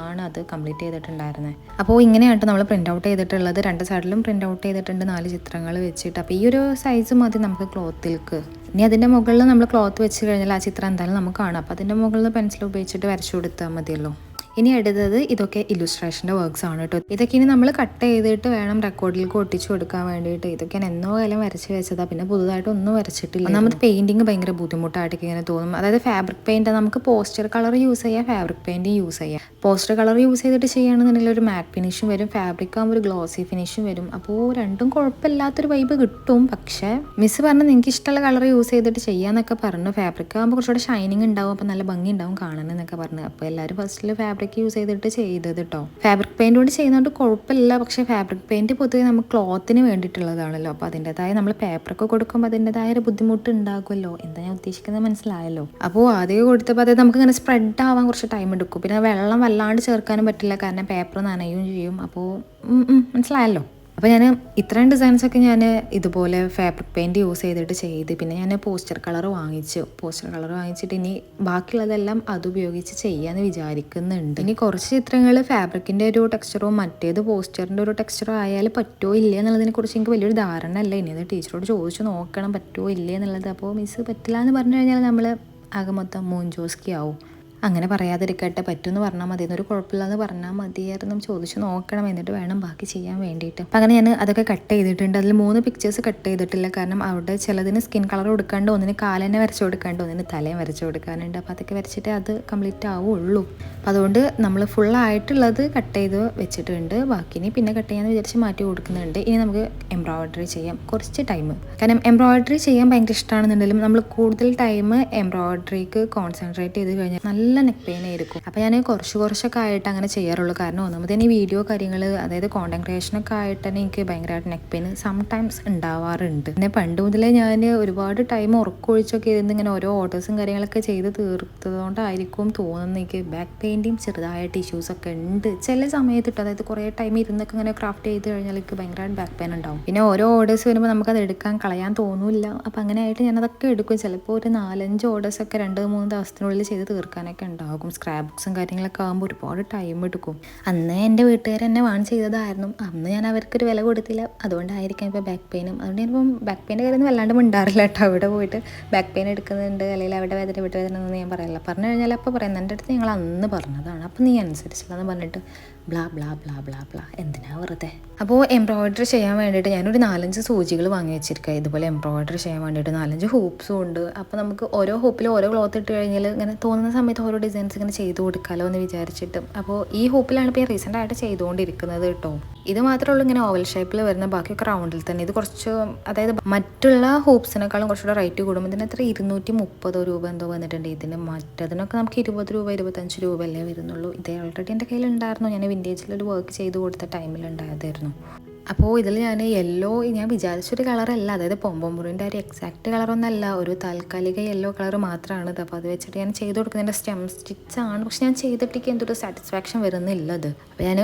Speaker 1: അത് കംപ്ലീറ്റ് ചെയ്തിട്ടുണ്ടായിരുന്നത്. അപ്പോൾ ഇങ്ങനെയായിട്ട് നമ്മൾ പ്രിൻ്റ് ഔട്ട് ചെയ്തിട്ടുള്ളത്. രണ്ട് സൈഡിലും പ്രിൻ്റ് ഔട്ട് ചെയ്തിട്ടുണ്ട് 4 ചിത്രങ്ങൾ വെച്ചിട്ട്. അപ്പോൾ ഈ ഒരു സൈസ് മതി നമുക്ക് ക്ലോത്തിലേക്ക്. ഇനി അതിൻ്റെ മുകളിൽ നമ്മൾ ക്ലോത്ത് വെച്ച് കഴിഞ്ഞാൽ ആ ചിത്രം എന്തായാലും നമുക്ക് കാണാം. അപ്പോൾ അതിൻ്റെ മുകളിൽ പെൻസിൽ ഉപയോഗിച്ചിട്ട് വരച്ചു കൊടുത്താൽ മതിയല്ലോ. ഇനി അടുത്തത് ഇതൊക്കെ ഇല്ലുസ്ട്രേഷൻ്റെ വർക്ക്സ് ആണ് കേട്ടോ. ഇതൊക്കെ ഇനി നമ്മൾ കട്ട് ചെയ്തിട്ട് വേണം റെക്കോർഡിലേക്ക് ഒട്ടിച്ച് കൊടുക്കാൻ വേണ്ടിയിട്ട്. ഇതൊക്കെ ഞാൻ എന്നോ കാലം വരച്ച് വെച്ചതാണ്. പിന്നെ പുതുതായിട്ട് ഒന്നും വരച്ചിട്ടില്ല. നമുക്ക് പെയിൻറ്റിങ് ഭയങ്കര ബുദ്ധിമുട്ടായിട്ട് ഇങ്ങനെ തോന്നും. അതായത് ഫാബ്രിക് പെയിൻറ്റ് നമുക്ക് പോസ്റ്റർ കളർ യൂസ് ചെയ്യാം, ഫാബ്രിക് പെയിൻറ്റ് യൂസ് ചെയ്യാം. പോസ്റ്റർ കളർ യൂസ് ചെയ്തിട്ട് ചെയ്യുകയാണെന്നുണ്ടെങ്കിൽ ഒരു മാറ്റ് ഫിനിഷും വരും, ഫാബ്രിക് ആകുമ്പോൾ ഒരു ഗ്ലോസി ഫിനിഷും വരും. അപ്പോൾ രണ്ടും കുഴപ്പമില്ലാത്തൊരു വൈബ് കിട്ടും. പക്ഷേ മിസ് പറഞ്ഞ് നിങ്ങൾക്ക് ഇഷ്ടമുള്ള കളർ യൂസ് ചെയ്തിട്ട് ചെയ്യാമെന്നൊക്കെ പറഞ്ഞു. ഫാബ്രിക് ആകുമ്പോൾ കുറച്ചുകൂടെ ഷൈനിങ് ഉണ്ടാവും, അപ്പോൾ നല്ല ഭംഗി ഉണ്ടാവും കാണാനെന്നൊക്കെ പറഞ്ഞു. അപ്പോൾ എല്ലാവരും ഫസ്റ്റിൽ ഫാബ്രിക് യൂസ് ചെയ്തിട്ട് ചെയ്തത് കേട്ടോ. ഫാബ്രിക് പെയിൻറ് കൊണ്ട് ചെയ്യുന്നതുകൊണ്ട് കുഴപ്പമില്ല. പക്ഷേ ഫാബ്രിക് പെയിൻറ് പൊതുവെ നമുക്ക് ക്ലോത്തിന് വേണ്ടിയിട്ടുള്ളതാണല്ലോ. അപ്പോൾ അതിൻ്റെതായ നമ്മൾ പേപ്പറൊക്കെ കൊടുക്കുമ്പോൾ അതിൻ്റെതായ ഒരു ബുദ്ധിമുട്ട് ഉണ്ടാകുമല്ലോ. എന്താ ഞാൻ ഉദ്ദേശിക്കുന്നത് മനസ്സിലായല്ലോ. അപ്പോൾ ആദ്യം കൊടുത്തപ്പോൾ അത് നമുക്ക് ഇങ്ങനെ സ്പ്രെഡ് ആവാൻ കുറച്ച് ടൈം എടുക്കും. പിന്നെ വെള്ളം വല്ലാണ്ട് ചേർക്കാനും പറ്റില്ല, കാരണം പേപ്പർ നനയും ചെയ്യും. അപ്പോൾ മനസ്സിലായല്ലോ. അപ്പോൾ ഞാൻ ഇത്രയും ഡിസൈൻസൊക്കെ ഞാൻ ഇതുപോലെ ഫാബ്രിക് പെയിൻറ്റ് യൂസ് ചെയ്തിട്ട് ചെയ്ത് പിന്നെ ഞാൻ പോസ്റ്റർ കളർ വാങ്ങിച്ചിട്ട് ഇനി ബാക്കിയുള്ളതെല്ലാം അതുപയോഗിച്ച് ചെയ്യാമെന്ന് വിചാരിക്കുന്നുണ്ട്. ഇനി കുറച്ച് ചിത്രങ്ങൾ ഫാബ്രിക്കിൻ്റെ ഒരു ടെക്സ്ചറോ മറ്റേത് പോസ്റ്ററിൻ്റെ ഒരു ടെക്സ്ചറോ ആയാൽ പറ്റുമോ ഇല്ലേ എന്നുള്ളതിനെക്കുറിച്ച് എനിക്ക് വലിയൊരു ധാരണ അല്ല. ഇനി അത് ടീച്ചറോട് ചോദിച്ചു നോക്കണം പറ്റുമോ ഇല്ലേ എന്നുള്ളത്. അപ്പോൾ മിസ് പറ്റില്ല എന്ന് പറഞ്ഞു കഴിഞ്ഞാൽ നമ്മൾ ആകെ മൊത്തം മൂഞ്ചോസ്കി ആവും. അങ്ങനെ പറയാതിരിക്കട്ടെ, പറ്റുമെന്ന് പറഞ്ഞാൽ മതി, എന്നൊരു കുഴപ്പമില്ലെന്ന് പറഞ്ഞാൽ മതിയായിരുന്നു. ചോദിച്ചു നോക്കണം, എന്നിട്ട് വേണം ബാക്കി ചെയ്യാൻ വേണ്ടിയിട്ട്. അപ്പം അങ്ങനെ ഞാൻ അതൊക്കെ കട്ട് ചെയ്തിട്ടുണ്ട്. അതിൽ 3 പിക്ചേഴ്സ് കട്ട് ചെയ്തിട്ടില്ല, കാരണം അവിടെ ചിലതിന് സ്കിൻ കളർ കൊടുക്കാണ്ട്, ഒന്നിന് കാലെന്നെ വരച്ചു കൊടുക്കാണ്ട്, ഒന്നിന് തലയും വരച്ചു കൊടുക്കാനുണ്ട്. അപ്പോൾ അതൊക്കെ വരച്ചിട്ട് അത് കംപ്ലീറ്റ് ആവുള്ളൂ. അപ്പോൾ അതുകൊണ്ട് നമ്മൾ ഫുള്ളായിട്ടുള്ളത് കട്ട് ചെയ്ത് വെച്ചിട്ടുണ്ട്. ബാക്കിനി പിന്നെ കട്ട് ചെയ്യാമെന്ന് വിചാരിച്ച് മാറ്റി കൊടുക്കുന്നുണ്ട്. ഇനി നമുക്ക് എംബ്രോയ്ഡറി ചെയ്യാം കുറച്ച് ടൈം. കാരണം എംബ്രോയ്ഡറി ചെയ്യാൻ ഭയങ്കര ഇഷ്ടമാണെന്നുണ്ടെങ്കിലും നമ്മൾ കൂടുതൽ ടൈം എംബ്രോയ്ഡറിക്ക് കോൺസെൻട്രേറ്റ് ചെയ്ത് കഴിഞ്ഞാൽ നല്ല നെക്ക് പെയിൻ ആയിരിക്കും. അപ്പോൾ ഞാൻ കുറച്ചൊക്കെ ആയിട്ട് അങ്ങനെ ചെയ്യാറുള്ളൂ. കാരണം ഒന്നാമത് തന്നെ ഈ വീഡിയോ കാര്യങ്ങൾ, അതായത് കോണ്ടന്റ് ക്രിയേഷനൊക്കെ ആയിട്ട് തന്നെ എനിക്ക് ഭയങ്കരമായിട്ട് നെക്ക് പെയിൻ സംടൈംസ് ഉണ്ടാവാറുണ്ട്. പിന്നെ പണ്ട് മുതലേ ഞാൻ ഒരുപാട് ടൈം ഉറക്കൊഴിച്ചൊക്കെ ഇരുന്ന് ഇങ്ങനെ ഓരോ ഓർഡേഴ്സും കാര്യങ്ങളൊക്കെ ചെയ്ത് തീർത്തതുകൊണ്ടായിരിക്കും തോന്നുന്നത് എനിക്ക് ബാക്ക് പെയിൻറ്റിങ് ചെറുതായിട്ട് ഇഷ്യൂസൊക്കെ ഉണ്ട് ചില സമയത്ത് ഇട്ട്. അതായത് കുറേ ടൈം ഇരുന്നൊക്കെ ഇങ്ങനെ ക്രാഫ്റ്റ് ചെയ്ത് കഴിഞ്ഞാൽ എനിക്ക് ഭയങ്കരമായിട്ട് ബാക്ക് പെയിൻ ഉണ്ടാവും. പിന്നെ ഓരോ ഓർഡേഴ്സ് വരുമ്പോൾ നമുക്കത് കളയാൻ തോന്നില്ല. അപ്പോൾ അങ്ങനെ ആയിട്ട് ഞാനതൊക്കെ എടുക്കും. ചിലപ്പോൾ ഒരു 4-5 ഓർഡേഴ്സൊക്കെ 2-3 ദിവസത്തിനുള്ളിൽ ചെയ്ത് തീർക്കാനൊക്കെ ഒക്കെ ഉണ്ടാകും. സ്ക്രാപ്പ് ബുക്സും കാര്യങ്ങളൊക്കെ ആകുമ്പോൾ ഒരുപാട് ടൈം എടുക്കും. അന്ന് എൻ്റെ വീട്ടുകാർ എന്നെ വാൺ ചെയ്തതായിരുന്നു. അന്ന് ഞാൻ അവർക്കൊരു വില കൊടുത്തില്ല, അതുകൊണ്ടായിരിക്കാം ഇപ്പോൾ ബാക്ക് പെയിനും. അതുകൊണ്ട് ഞാനിപ്പം ബാക്ക് പെയിൻ്റെ കാര്യമൊന്നും വല്ലാണ്ട് മിണ്ടാറില്ല കേട്ടോ. അവിടെ പോയിട്ട് ബാക്ക് പെയിൻ എടുക്കുന്നുണ്ട് അല്ലെങ്കിൽ അവിടെ വേദന വിട്ട് വേദന എന്നൊന്നും ഞാൻ പറയില്ല. പറഞ്ഞു കഴിഞ്ഞാൽ അപ്പോൾ പറയുന്നത് എൻ്റെ അടുത്ത് ഞങ്ങൾ അന്ന് പറഞ്ഞതാണ്, അപ്പോൾ നീ അനുസരിച്ചില്ല എന്ന് പറഞ്ഞിട്ട് blah blah blah blah blah എന്തിനാ വെറുതെ. അപ്പോൾ എംബ്രോയിഡറി ചെയ്യാൻ വേണ്ടിയിട്ട് ഞാനൊരു 4-5 സൂചികൾ വാങ്ങി വെച്ചിരിക്കുക. ഇതുപോലെ എംബ്രോയിഡറി ചെയ്യാൻ വേണ്ടിയിട്ട് 4-5 ഹൂപ്സും ഉണ്ട്. അപ്പോൾ നമുക്ക് ഓരോ ഹൂപ്പിൽ ഓരോ ക്ലോത്ത് ഇട്ട് കഴിഞ്ഞാൽ ഇങ്ങനെ തോന്നുന്ന സമയത്ത് ഓരോ ഡിസൈൻസ് ഇങ്ങനെ ചെയ്ത് കൊടുക്കാമല്ലോ എന്ന് വിചാരിച്ചിട്ട് അപ്പോൾ ഈ ഹൂപ്പിലാണ് ഇപ്പോൾ റീസെൻ്റ് ആയിട്ട് ചെയ്തുകൊണ്ടിരിക്കുന്നത് കേട്ടോ. ഇത് മാത്രമേ ഉള്ളൂ ഇങ്ങനെ ഓവൽ ഷേപ്പിൽ വരുന്ന, ബാക്കിയൊക്കെ റൗണ്ടിൽ തന്നെ. ഇത് കുറച്ച് അതായത് മറ്റുള്ള ഹൂപ്സിനേക്കാളും കുറച്ചുകൂടെ റേറ്റ് കൂടും. ഇതിന് എത്ര 230 രൂപ എന്തോ വന്നിട്ടുണ്ട്. ഇതിന് മറ്റതിനൊക്കെ നമുക്ക് 20 രൂപ 25 രൂപ അല്ലേ വരുന്നുള്ളൂ. ഇത് ഓൾറെഡി എൻ്റെ കയ്യിലുണ്ടായിരുന്നു. ഞാൻ വിൻറ്റേജിലൊരു വർക്ക് ചെയ്ത് കൊടുത്ത ടൈമിലുണ്ടായതായിരുന്നു. അപ്പോൾ ഇതിൽ ഞാൻ വിചാരിച്ചൊരു കളറല്ല, അതായത് പോംപോംപൂറിൻ്റെ ഒരു എക്സാക്റ്റ് കളറൊന്നല്ല, ഒരു താൽക്കാലിക യെല്ലോ കളർ മാത്രമാണിത്. അപ്പോൾ അത് വെച്ചിട്ട് ഞാൻ ചെയ്ത് കൊടുക്കുന്നതിൻ്റെ സ്റ്റെം സ്റ്റിച്ചാണ്. പക്ഷെ ഞാൻ ചെയ്തിട്ടേക്ക് എന്തൊരു സാറ്റിസ്ഫാക്ഷൻ വരുന്നില്ലത്. അപ്പോൾ ഞാൻ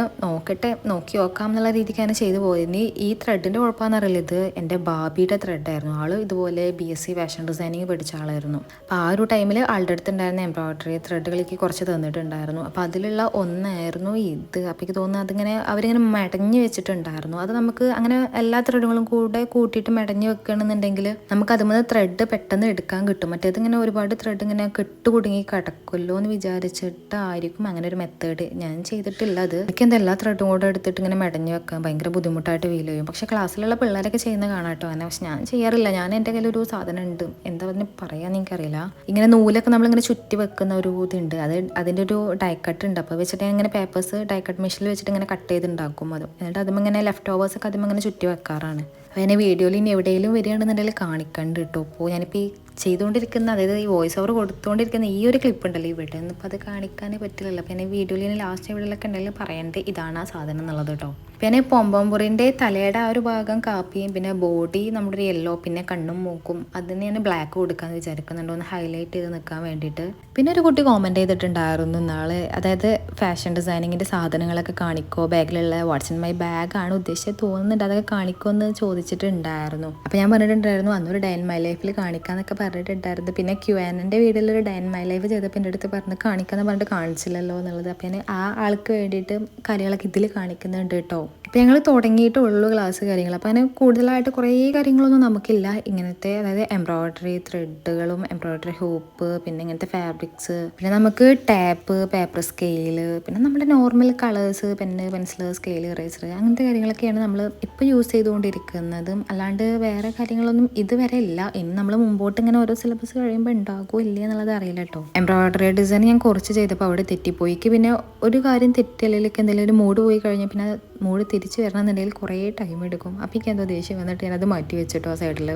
Speaker 1: നോക്കി നോക്കാം എന്നുള്ള രീതിക്കാണ് ചെയ്തു പോയത്. ഇനി ഈ ത്രെഡിൻ്റെ കുഴപ്പമെന്നറിയില്ല, ഇത് എൻ്റെ ബാബിയുടെ ത്രെഡായിരുന്നു. ആൾ ഇതുപോലെ BSc ഫാഷൻ ഡിസൈനിങ് പഠിച്ച ആളായിരുന്നു. അപ്പോൾ ആ ഒരു ടൈമിൽ ആളുടെ അടുത്തുണ്ടായിരുന്ന എംബ്രോയിഡറി ത്രെഡുകളിലേക്ക് കുറച്ച് തന്നിട്ടുണ്ടായിരുന്നു. അപ്പോൾ അതിലുള്ള ഒന്നായിരുന്നു ഇത്. അപ്പോൾ എനിക്ക് തോന്നുന്നു അതിങ്ങനെ അവരിങ്ങനെ മെടഞ്ഞ് വെച്ചിട്ടുണ്ടായിരുന്നു. അത് നമുക്ക് അങ്ങനെ എല്ലാ ത്രെഡുകളും കൂടെ കൂട്ടിയിട്ട് മെടഞ്ഞ് വെക്കണമെന്നുണ്ടെങ്കിൽ നമുക്ക് അതുപോലെ ത്രെഡ് പെട്ടെന്ന് എടുക്കാൻ കിട്ടും. മറ്റേത് ഇങ്ങനെ ഒരുപാട് ത്രെഡ് ഇങ്ങനെ കെട്ടുകുടുങ്ങി കിടക്കുമല്ലോ എന്ന് വിചാരിച്ചിട്ടായിരിക്കും അങ്ങനെ ഒരു മെത്തേഡ്. ഞാൻ ചെയ്തിട്ടില്ല അത്. എനിക്ക് എല്ലാ ത്രെഡും കൂടെ എടുത്തിട്ട് ഇങ്ങനെ മെടഞ്ഞ് വെക്കാൻ ഭയങ്കര ബുദ്ധിമുട്ടായിട്ട് ഫീൽ ചെയ്യും. പക്ഷേ ക്ലാസ്സിലുള്ള പിള്ളേരൊക്കെ ചെയ്യുന്ന കാണാം കേട്ടോ അങ്ങനെ. പക്ഷെ ഞാൻ ചെയ്യാറില്ല. ഞാൻ എൻ്റെ കയ്യിലൊരു സാധനം ഉണ്ട്, എന്താ പറഞ്ഞ് പറയാന്ന് എനിക്കറിയില്ല. ഇങ്ങനെ നൂലൊക്കെ നമ്മളിങ്ങനെ ചുറ്റി വെക്കുന്ന ഒരു ഇതുണ്ട്, അതിൻ്റെ ഒരു ഡൈ കട്ട് ഉണ്ട്. അപ്പോൾ വെച്ചിട്ട് ഞാൻ ഇങ്ങനെ പേപ്പേഴ്സ് ഡൈ കട്ട് മെഷീനിൽ വെച്ചിട്ട് ഇങ്ങനെ കട്ട് ചെയ്തുണ്ടാക്കും. എന്നിട്ട് അതിങ്ങനെ ലെഫ്റ്റ് ഓവേഴ്സൊക്കെ അതിങ്ങനെ ചുറ്റി വെക്കാറാണ്. അപ്പോൾ എന്നെ വീഡിയോയിൽ ഇനി എവിടെയെങ്കിലും വരികയാണെന്നുണ്ടെങ്കിൽ കാണിക്കണ്ട് കേട്ടോ. അപ്പോൾ ഞാനിപ്പോൾ ഈ ചെയ്തുകൊണ്ടിരിക്കുന്ന, അതായത് ഈ വോയിസ് ഓവർ കൊടുത്തുകൊണ്ടിരിക്കുന്ന ഈ ഒരു ക്ലിപ്പ് ഉണ്ടല്ലോ ഇവിടെ ഒന്നും ഇപ്പോൾ അത് കാണിക്കാനേ പറ്റില്ലല്ലോ. അപ്പോൾ ഞാൻ വീഡിയോയിൽ ഇനി ലാസ്റ്റ് എവിടെയൊക്കെ ഉണ്ടെങ്കിൽ പറയേണ്ടത് ഇതാണ് ആ സാധനം എന്നുള്ളത് കേട്ടോ. പിന്നെ പോംപോംപൂറിൻ്റെ തലയുടെ ആ ഒരു ഭാഗം കാപ്പിയും പിന്നെ ബോഡി നമ്മുടെ ഒരു യെല്ലോ, പിന്നെ കണ്ണും മൂക്കും അതിന് ഞാൻ ബ്ലാക്ക് കൊടുക്കാമെന്ന് വിചാരിക്കുന്നുണ്ട്, ഒന്ന് ഹൈലൈറ്റ് ചെയ്ത് നിൽക്കാൻ വേണ്ടിയിട്ട്. പിന്നെ ഒരു കുട്ടി കോമൻറ്റ് ചെയ്തിട്ടുണ്ടായിരുന്നു നാളെ, അതായത് ഫാഷൻ ഡിസൈനിങ്ങിൻ്റെ സാധനങ്ങളൊക്കെ കാണിക്കോ, ബാഗിലുള്ള വാട്സ് ഇൻ മൈ ബാഗാണ് ഉദ്ദേശിച്ചത് തോന്നുന്നുണ്ട്, അതൊക്കെ കാണിക്കോ എന്ന് ചോദിച്ചിട്ടുണ്ടായിരുന്നു. അപ്പോൾ ഞാൻ പറഞ്ഞിട്ടുണ്ടായിരുന്നു അന്നൊരു ഡേ ഇൻ മൈ ലൈഫിൽ കാണിക്കാമെന്നൊക്കെ പറഞ്ഞിട്ടുണ്ടായിരുന്നു. പിന്നെ Q&A വീഡിയോയിലൊരു ഡേ ഇൻ മൈ ലൈഫ് ചെയ്തപ്പോൾ എൻ്റെ അടുത്ത് പറഞ്ഞ് കാണിക്കാമെന്ന് പറഞ്ഞിട്ട് കാണിച്ചില്ലല്ലോ എന്നുള്ളത്. അപ്പോൾ ഞാൻ ആ ആൾക്ക് വേണ്ടിയിട്ട് കാര്യങ്ങളൊക്കെ ഇതിൽ കാണിക്കുന്നുണ്ട് കേട്ടോ. അപ്പോൾ ഞങ്ങൾ തുടങ്ങിയിട്ടുള്ളൂ ക്ലാസ് കാര്യങ്ങൾ. അപ്പോൾ അതിന് കൂടുതലായിട്ട് കുറേ കാര്യങ്ങളൊന്നും നമുക്കില്ല. ഇങ്ങനത്തെ അതായത് എംബ്രോയിഡറി ത്രെഡുകളും എംബ്രോയിഡറി ഹൂപ്പ്, പിന്നെ ഇങ്ങനത്തെ ഫാബ്രിക്സ്, പിന്നെ നമുക്ക് ടാപ്പ്, പേപ്പർ സ്കെയില്, പിന്നെ നമ്മുടെ normal colours, pen, pencil, scale, eraser, അങ്ങനത്തെ കാര്യങ്ങളൊക്കെയാണ് നമ്മൾ ഇപ്പോൾ യൂസ് ചെയ്തുകൊണ്ടിരിക്കുന്നതും. അല്ലാണ്ട് വേറെ കാര്യങ്ങളൊന്നും ഇതുവരെ ഇല്ല. ഇനി നമ്മൾ മുമ്പോട്ട് ഇങ്ങനെ ഓരോ സിലബസ് കഴിയുമ്പോൾ ഉണ്ടാകുമോ ഇല്ലേ എന്നുള്ളത് അറിയില്ല കേട്ടോ. എംബ്രോയിഡറി ഡിസൈൻ ഞാൻ കുറച്ച് ചെയ്തപ്പോൾ അവിടെ തെറ്റിപ്പോയി. പിന്നെ ഒരു കാര്യം തെറ്റിയല്ലേക്ക് എന്തെങ്കിലും ഒരു മൂഡ് പോയി കഴിഞ്ഞാൽ പിന്നെ മൂഡ് തിരിച്ച് വരണമെന്നുണ്ടെങ്കിൽ കുറേ ടൈം എടുക്കും. അപ്പോൾ എനിക്ക് എന്തോ ദേഷ്യം വന്നിട്ട് ഞാനത് മാറ്റി വെച്ചിട്ടോ ആ സൈഡിൽ.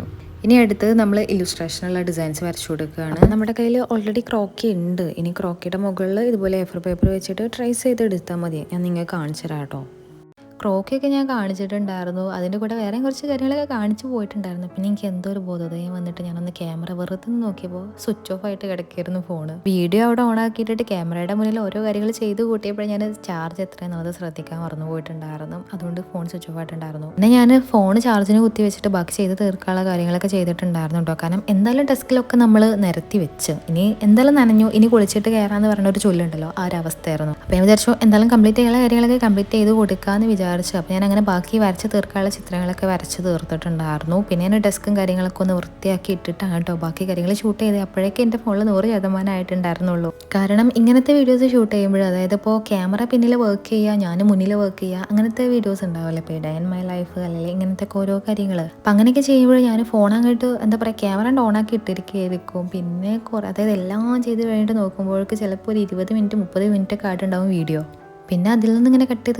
Speaker 1: ഇനി അടുത്തത് നമ്മൾ ഇല്ലുസ്ട്രേഷനുള്ള ഡിസൈൻസ് വരച്ചു കൊടുക്കുകയാണ്. നമ്മുടെ കയ്യിൽ ഓൾറെഡി ക്രോക്കി ഉണ്ട്. ഇനി ക്രോക്കിയുടെ മുകളിൽ ഇതുപോലെ A4 പേപ്പർ വെച്ചിട്ട് ട്രേസ് ചെയ്തെടുത്താൽ മതി. ഞാൻ നിങ്ങൾക്ക് കാണിച്ചു തരാം കേട്ടോ. ക്രോക്കിയൊക്കെ ഞാൻ കാണിച്ചിട്ടുണ്ടായിരുന്നു. അതിൻ്റെ കൂടെ വേറെ കുറച്ച് കാര്യങ്ങളൊക്കെ കാണിച്ചു പോയിട്ടുണ്ടായിരുന്നു. പിന്നെ എനിക്ക് എന്തോ ഒരു ബോധോദയം വന്നിട്ട് ഞാനൊന്ന് ക്യാമറ വെറുതെ നോക്കിയപ്പോൾ സ്വിച്ച് ഓഫ് ആയിട്ട് കിടക്കിയിരുന്നു ഫോണ്. വീഡിയോ അവിടെ ഓൺ ആക്കിയിട്ടിട്ട് ക്യാമറയുടെ മുന്നിൽ ഓരോ കാര്യങ്ങൾ ചെയ്ത് കൂട്ടിയപ്പോൾ ഞാൻ ചാർജ് എത്രയെന്നുള്ളത് ശ്രദ്ധിക്കാൻ മറന്നു പോയിട്ടുണ്ടായിരുന്നു. അതുകൊണ്ട് ഫോൺ സ്വിച്ച് ഓഫ് ആയിട്ടുണ്ടായിരുന്നു. പിന്നെ ഞാൻ ഫോൺ ചാർജിന് കുത്തി വെച്ചിട്ട് ബാക്കി ചെയ്ത് തീർക്കാനുള്ള കാര്യങ്ങളൊക്കെ ചെയ്തിട്ടുണ്ടായിരുന്നു കേട്ടോ. കാരണം എന്തായാലും ഡെസ്കിലൊക്കെ നമ്മൾ നിരത്തി വെച്ച് ഇനി എന്തായാലും നനഞ്ഞു, ഇനി കുളിച്ചിട്ട് കയറാമെന്ന് പറഞ്ഞ ഒരു ചൊല്ലുണ്ടല്ലോ, ആ ഒരു അവസ്ഥയായിരുന്നു. അപ്പോൾ ഞാൻ വിചാരിച്ചു എന്തായാലും കംപ്ലീറ്റ് ചെയ്യാനുള്ള കാര്യങ്ങളൊക്കെ കംപ്ലീറ്റ് ചെയ്ത് കൊടുക്കാമെന്ന് വിചാരിച്ചു. അപ്പോൾ ഞാൻ അങ്ങനെ ബാക്കി വരച്ച് തീർക്കാനുള്ള ചിത്രങ്ങളൊക്കെ വരച്ച് തീർത്തിട്ടുണ്ടായിരുന്നു. പിന്നെ ഞാൻ ഡെസ്കും കാര്യങ്ങളൊക്കെ ഒന്ന് വൃത്തിയാക്കി ഇട്ടിട്ടാണ് കേട്ടോ ബാക്കി കാര്യങ്ങൾ ഷൂട്ട് ചെയ്ത്. അപ്പോഴേക്കും എൻ്റെ ഫോണിൽ 100% ആയിട്ടുണ്ടായിരുന്നുള്ളൂ. കാരണം ഇങ്ങനത്തെ വീഡിയോസ് ഷൂട്ട് ചെയ്യുമ്പോൾ, അതായത് ഇപ്പോൾ ക്യാമറ പിന്നിൽ വർക്ക് ചെയ്യുക, ഞാൻ മുന്നിൽ വർക്ക് ചെയ്യുക, അങ്ങനത്തെ വീഡിയോസ് ഉണ്ടാവില്ല. ഇപ്പോൾ ഡേ ഇൻ മൈ ലൈഫ് അല്ലെങ്കിൽ ഇങ്ങനത്തെ ഓരോ കാര്യങ്ങൾ. അപ്പം അങ്ങനെയൊക്കെ ചെയ്യുമ്പോൾ ഞാൻ ഫോൺ അങ്ങോട്ട് എന്താ പറയുക ക്യാമറ ഓൺ ആക്കി ഇട്ടിരിക്കുകയായിരിക്കും. പിന്നെ അതായത് എല്ലാം ചെയ്ത് കഴിഞ്ഞിട്ട് നോക്കുമ്പോഴേക്ക് ചിലപ്പോൾ ഒരു 20 മിനിറ്റ് 30 മിനിറ്റ് ഒക്കെ ആയിട്ടുണ്ടാവും വീഡിയോ. പിന്നെ അതിൽ നിന്ന് ഇങ്ങനെ കട്ട്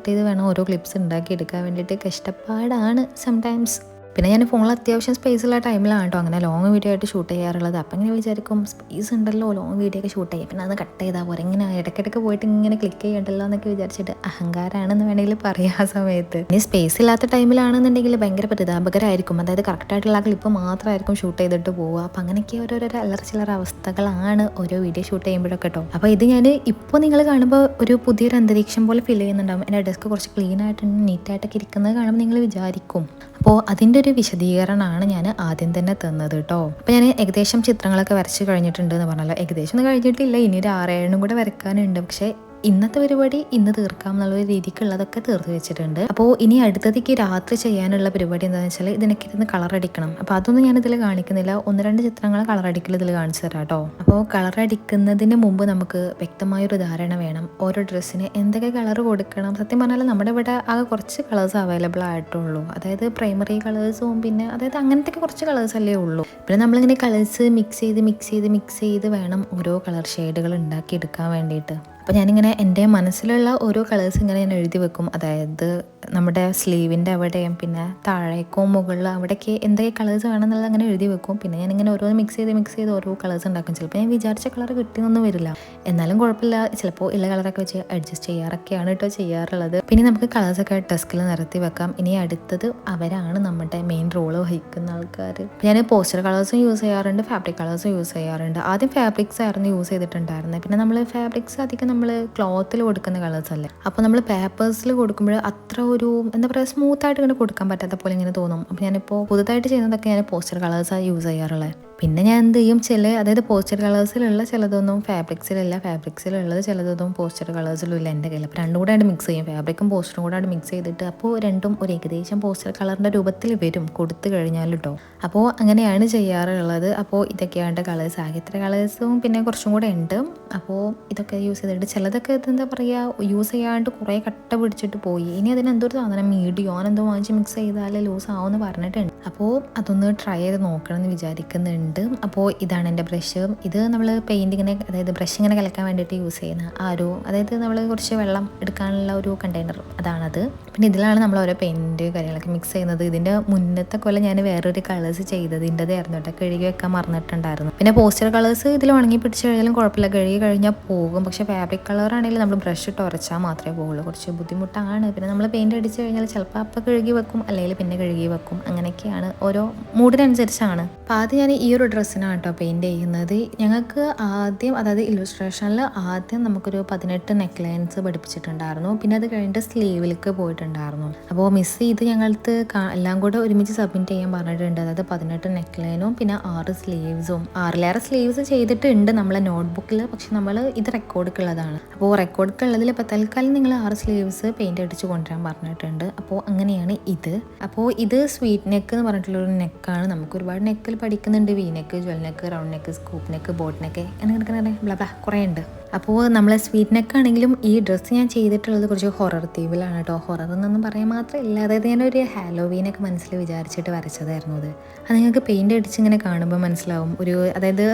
Speaker 1: ചെയ്ത് വേണം ഓരോ ക്ലിപ്സ് ഉണ്ടാക്കി എടുക്കാൻ വേണ്ടിയിട്ട്. കഷ്ടപ്പാടാണ് സംടൈംസ്. പിന്നെ ഞാൻ ഫോണിൽ അത്യാവശ്യം സ്പേസുള്ള ടൈമിലാണ് കേട്ടോ അങ്ങനെ ലോങ് വീഡിയോ ആയിട്ട് ഷൂട്ട് ചെയ്യാറുള്ളത്. അപ്പം ഇങ്ങനെ വിചാരിക്കും സ്പേസ് ഉണ്ടല്ലോ ലോങ് വീഡിയോ ഒക്കെ ഷൂട്ട് ചെയ്യാം, പിന്നെ അത് കട്ട് ചെയ്താൽ പോരെ, ഇങ്ങനെ ഇടയ്ക്കിടയ്ക്ക് പോയിട്ട് ഇങ്ങനെ ക്ലിക്ക് ചെയ്യണ്ടല്ലോ എന്നൊക്കെ വിചാരിച്ചിട്ട് അഹങ്കാരമാണെന്ന് വേണമെങ്കിൽ പറയാം ആ സമയത്ത്. ഇനി സ്പേസ് ഇല്ലാത്ത ടൈമിലാണെന്നുണ്ടെങ്കിൽ ഭയങ്കര പരിതാപകരമായിരിക്കും. അതായത് കറക്റ്റായിട്ടുള്ള ക്ലിപ്പ് മാത്രമായിരിക്കും ഷൂട്ട് ചെയ്തിട്ട് പോവുക. അപ്പം അങ്ങനെയൊക്കെ ഓരോരോ അല്ലറ അവസ്ഥകളാണ് ഓരോ വീഡിയോ ഷൂട്ട് ചെയ്യുമ്പോഴൊക്കെ കേട്ടോ. അപ്പോൾ ഇത് ഞാൻ ഇപ്പോൾ നിങ്ങൾ കാണുമ്പോൾ ഒരു പുതിയൊരു അന്തരീക്ഷം പോലെ ഫീൽ ചെയ്യുന്നുണ്ടാവും. എൻ്റെ ഡെസ്ക് കുറച്ച് ക്ലീൻ ആയിട്ട് നീറ്റായിട്ടൊക്കെ ഇരിക്കുന്നത് കാണുമ്പോൾ നിങ്ങൾ വിചാരിക്കും അപ്പോൾ അതിൻ്റെ ഒരു വിശദീകരണമാണ് ഞാൻ ആദ്യം തന്നെ തന്നത് കേട്ടോ. അപ്പോൾ ഞാൻ ഏകദേശം ചിത്രങ്ങളൊക്കെ വരച്ച് കഴിഞ്ഞിട്ടുണ്ട് എന്ന് പറഞ്ഞല്ലോ. ഏകദേശം ഒന്നും കഴിഞ്ഞിട്ടില്ല, ഇനി ഒരു 6-7 കൂടെ വരയ്ക്കാനുണ്ട്. പക്ഷേ ഇന്നത്തെ പരിപാടി ഇന്ന് തീർക്കാം എന്നുള്ള രീതിക്കുള്ളതൊക്കെ തീർത്ത് വെച്ചിട്ടുണ്ട്. അപ്പോൾ ഇനി അടുത്തതിക്ക് രാത്രി ചെയ്യാനുള്ള പരിപാടി എന്താണെന്ന് വെച്ചാൽ ഇതിനൊക്കെ ഇരുന്ന് കളർ അടിക്കണം. അപ്പോൾ അതൊന്നും ഞാനിതിൽ കാണിക്കുന്നില്ല, 1-2 ചിത്രങ്ങൾ കളർ അടിക്കൽ ഇതിൽ കാണിച്ചു തരാം കേട്ടോ. അപ്പോൾ കളർ അടിക്കുന്നതിന് മുമ്പ് നമുക്ക് വ്യക്തമായൊരു ധാരണ വേണം ഓരോ ഡ്രസ്സിന് എന്തൊക്കെ കളർ കൊടുക്കണം. സത്യം പറഞ്ഞാൽ നമ്മുടെ ഇവിടെ ആകെ കുറച്ച് കളേഴ്സ് അവൈലബിൾ ആയിട്ടുള്ളൂ, അതായത് പ്രൈമറി കളേഴ്സും പിന്നെ അതായത് അങ്ങനത്തെ കുറച്ച് കളേഴ്സ് അല്ലേ ഉള്ളൂ. പിന്നെ നമ്മളിങ്ങനെ കളേഴ്സ് മിക്സ് ചെയ്ത് വേണം ഓരോ കളർ ഷെയ്ഡുകൾ ഉണ്ടാക്കി എടുക്കാൻ വേണ്ടിയിട്ട്. അപ്പോൾ ഞാനിങ്ങനെ എൻ്റെ മനസ്സിലുള്ള ഓരോ കളേഴ്സ് ഇങ്ങനെ ഞാൻ എഴുതി വെക്കും. അതായത് നമ്മുടെ സ്ലീവിൻ്റെ അവിടെയും പിന്നെ താഴേക്കോ മുകളിൽ അവിടേക്ക് എന്തൊക്കെ കളേഴ്സ് വേണമെന്നുള്ളത് അങ്ങനെ എഴുതി വെക്കും. പിന്നെ ഞാനിങ്ങനെ ഓരോന്ന് മിക്സ് ചെയ്ത് ഓരോ കളേഴ്സ് ഉണ്ടാക്കും. ചിലപ്പോൾ ഞാൻ വിചാരിച്ച കളർ കിട്ടിയെന്നൊന്നും വരില്ല, എന്നാലും കുഴപ്പമില്ല, ചിലപ്പോൾ ഉള്ള കളറൊക്കെ വെച്ച് അഡ്ജസ്റ്റ് ചെയ്യാറൊക്കെയാണ് കേട്ടോ ചെയ്യാറുള്ളത്. പിന്നെ നമുക്ക് കളേഴ്സൊക്കെ ഡെസ്കിൽ നിരത്തി വെക്കാം. ഇനി അടുത്തത് അവരാണ് നമ്മുടെ മെയിൻ റോള് വഹിക്കുന്ന ആൾക്കാർ. ഞാൻ പോസ്റ്റർ കളേഴ്സും യൂസ് ചെയ്യാറുണ്ട്, ഫാബ്രിക് കളേഴ്സും യൂസ് ചെയ്യാറുണ്ട്. ആദ്യം ഫാബ്രിക്സ് ആയിരുന്നു യൂസ് ചെയ്തിട്ടുണ്ടായിരുന്നത്. പിന്നെ നമ്മൾ ഫാബ്രിക്സ് അധികം നമ്മൾ ക്ലോത്തിൽ കൊടുക്കുന്ന കളേഴ്സ് അല്ലേ, അപ്പോൾ നമ്മൾ പേപ്പേഴ്സിൽ കൊടുക്കുമ്പോൾ അത്ര ഒരു എന്താ പറയുക സ്മൂത്തായിട്ട് ഇങ്ങനെ കൊടുക്കാൻ പറ്റാത്ത പോലെ ഇങ്ങനെ തോന്നും. അപ്പോൾ ഞാനിപ്പോൾ പുതുതായിട്ട് ചെയ്യുന്നതൊക്കെ ഞാൻ പോസ്റ്റർ കളേഴ്സാണ് യൂസ് ചെയ്യാറുള്ളത്. പിന്നെ ഞാൻ എന്ത് ചെയ്യും, അതായത് പോസ്റ്റർ കളേഴ്സിലുള്ള ചിലതൊന്നും ഫാബ്രിക്സിലല്ല, ഫാബ്രിക്സിലുള്ളത് ചിലതൊന്നും പോസ്റ്റർ കളേഴ്സിലും ഇല്ല എൻ്റെ കയ്യിൽ. അപ്പോൾ രണ്ടും കൂടെ ആയിട്ട് മിക്സ് ചെയ്യും, ഫാബ്രിക്കും പോസ്റ്ററും കൂടെ ആയിട്ട് മിക്സ് ചെയ്തിട്ട് അപ്പോൾ രണ്ടും ഒരു ഏകദേശം പോസ്റ്റർ കളറിൻ്റെ രൂപത്തിൽ വരും കൊടുത്തു കഴിഞ്ഞാൽ കേട്ടോ. അപ്പോൾ അങ്ങനെയാണ് ചെയ്യാറുള്ളത്. അപ്പോൾ ഇതൊക്കെയാണ് കളേഴ്സ്, ആകെ ഇത്ര കളേഴ്സും പിന്നെ കുറച്ചും കൂടെ ഉണ്ട്. അപ്പോൾ ഇതൊക്കെ യൂസ് ചെയ്തിട്ട് ചിലതൊക്കെ എന്താ പറയുക യൂസ് ചെയ്യാണ്ട് കുറേ കട്ട പിടിച്ചിട്ട് പോയി. ഇനി അതിനെന്തൊരു സാധനം മീഡിയോ എന്തോ വാങ്ങിച്ച് മിക്സ് ചെയ്താൽ ലൂസ് ആവുമെന്ന് പറഞ്ഞിട്ടുണ്ട്. അപ്പോൾ അതൊന്ന് ട്രൈ ചെയ്ത് നോക്കണം എന്ന് വിചാരിക്കുന്നുണ്ട്. അപ്പോൾ ഇതാണ് എൻ്റെ ബ്രഷ്. ഇത് നമ്മൾ പെയിൻറ്റിങ്ങിനെ അതായത് ബ്രഷ് ഇങ്ങനെ കലക്കാൻ വേണ്ടിയിട്ട് യൂസ് ചെയ്യുന്ന അതായത് നമ്മൾ കുറച്ച് വെള്ളം എടുക്കാനുള്ള ഒരു കണ്ടെയ്നർ, അതാണത്. പിന്നെ ഇതിലാണ് നമ്മൾ ഓരോ പെയിൻറ്റ് കാര്യങ്ങളൊക്കെ മിക്സ് ചെയ്യുന്നത്. ഇതിൻ്റെ മുന്നത്തെ കൊല്ലം ഞാൻ വേറൊരു കളേഴ്സ് ചെയ്തതിൻ്റെതായിരുന്നു കേട്ടോ, കഴുകി വെക്കാൻ മറന്നിട്ടുണ്ടായിരുന്നു. പിന്നെ പോസ്റ്റർ കളേഴ്സ് ഇതിൽ ഉണങ്ങി പിടിച്ച് കഴിഞ്ഞാലും കുഴപ്പമില്ല, കഴുകി കഴിഞ്ഞാൽ പോകും. പക്ഷേ ഫാബ്രിക് കളർ ആണെങ്കിൽ നമ്മൾ ബ്രഷ് ഇട്ട് ഉരച്ചാൽ മാത്രമേ പോകുള്ളൂ, കുറച്ച് ബുദ്ധിമുട്ടാണ്. പിന്നെ നമ്മൾ പെയിൻറ്റ് അടിച്ച് കഴിഞ്ഞാൽ ചിലപ്പോൾ അപ്പം കഴുകി വെക്കും, അല്ലെങ്കിൽ പിന്നെ കഴുകി വെക്കും, അങ്ങനെയൊക്കെയാണ്, ഓരോ മൂഡിനനുസരിച്ചാണ്. അപ്പോൾ ആദ്യം ഞാൻ ഈ ഒരു ഡ്രസ്സിനാണ് കേട്ടോ പെയിൻറ്റ് ചെയ്യുന്നത്. ഞങ്ങൾക്ക് ആദ്യം അതായത് ഇല്ലുസ്ട്രേഷനിൽ ആദ്യം നമുക്കൊരു 18 നെക്ക് ലൈൻസ് പഠിപ്പിച്ചിട്ടുണ്ടായിരുന്നു. പിന്നെ അത് കഴിഞ്ഞിട്ട് സ്ലീവിലേക്ക് പോയിട്ടുണ്ടായിരുന്നു. അപ്പോൾ മിസ് ചെയ്ത് ഞങ്ങൾക്ക് എല്ലാം കൂടെ ഒരുമിച്ച് സബ്മിറ്റ് ചെയ്യാൻ പറഞ്ഞിട്ടുണ്ട്. അതായത് 18 നെക്ക് ലൈനും പിന്നെ 6 സ്ലീവ്സും 6 സ്ലീവ്സ് ചെയ്തിട്ടുണ്ട് നമ്മളെ നോട്ട്ബുക്കിൽ. പക്ഷെ നമ്മൾ ഇത് റെക്കോർഡൊക്കെയുള്ളതാണ്. അപ്പോൾ റെക്കോർഡൊക്കെയുള്ളതിൽ ഇപ്പോൾ തൽക്കാലം നിങ്ങൾ 6 സ്ലീവ്സ് പെയിൻറ്റ് അടിച്ച് കൊണ്ടുവരാൻ പറഞ്ഞിട്ടുണ്ട്. അപ്പോൾ അങ്ങനെയാണ് ഇത്. അപ്പോൾ ഇത് സ്വീറ്റ് നെക്ക് എന്ന് പറഞ്ഞിട്ടുള്ളൊരു നെക്കാണ്. നമുക്ക് ഒരുപാട് നെക്കിൽ പഠിക്കുന്നുണ്ട്, V neck, jewel neck, round neck, scoop neck, boat neck, അങ്ങനെ കുറേ ഉണ്ട്. അപ്പോൾ നമ്മളെ സ്വീറ്റ് നെക്കാണെങ്കിലും ഈ ഡ്രസ്സ് ഞാൻ ചെയ്തിട്ടുള്ളത് കുറച്ച് ഹൊറർ തീമിലാണ് കേട്ടോ. ഹൊറർ എന്നൊന്നും പറയാൻ മാത്രമല്ല, അതായത് ഞാനൊരു ഹാലോവീനൊക്കെ മനസ്സിൽ വിചാരിച്ചിട്ട് വരച്ചതായിരുന്നു. അത് നിങ്ങൾക്ക് പെയിൻ്റ് അടിച്ചിങ്ങനെ കാണുമ്പോൾ മനസ്സിലാവും. അതായത്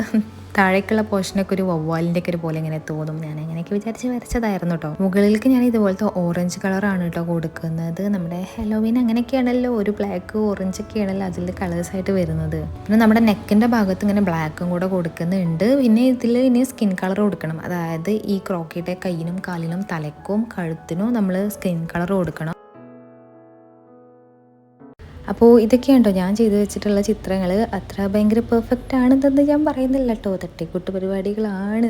Speaker 1: താഴേക്കുള്ള പോർഷനൊക്കെ ഒരു വവ്വാലിൻ്റെ ഒക്കെ ഒരു പോലെ ഇങ്ങനെ തോന്നും. ഞാൻ അങ്ങനെയൊക്കെ വിചാരിച്ച് വരച്ചതായിരുന്നു കേട്ടോ. മുകളിലേക്ക് ഞാൻ ഇതുപോലത്തെ ഓറഞ്ച് കളറാണ് കേട്ടോ കൊടുക്കുന്നത്. നമ്മുടെ ഹാലോവീൻ അങ്ങനെയൊക്കെയാണല്ലോ, ഒരു ബ്ലാക്ക് ഓറഞ്ച് ഒക്കെയാണല്ലോ അതിൽ കളേഴ്സായിട്ട് വരുന്നത്. പിന്നെ നമ്മുടെ നെക്കിൻ്റെ ഭാഗത്ത് ഇങ്ങനെ ബ്ലാക്കും കൂടെ കൊടുക്കുന്നുണ്ട്. പിന്നെ ഇതിൽ ഇനി സ്കിൻ കളർ കൊടുക്കണം. അതായത് ഈ ക്രോക്കിയുടെ കയ്യിനും കാലിനും തലയ്ക്കും കഴുത്തിനും നമ്മൾ സ്കിൻ കളർ കൊടുക്കണം. അപ്പോൾ ഇതൊക്കെയാണോ ഞാൻ ചെയ്തു വെച്ചിട്ടുള്ള ചിത്രങ്ങൾ. അത്ര ഭയങ്കര പെർഫെക്റ്റ് ആണെന്ന് ഞാൻ പറയുന്നില്ല കേട്ടോ, തട്ടിക്കൂട്ട് പരിപാടികളാണ്.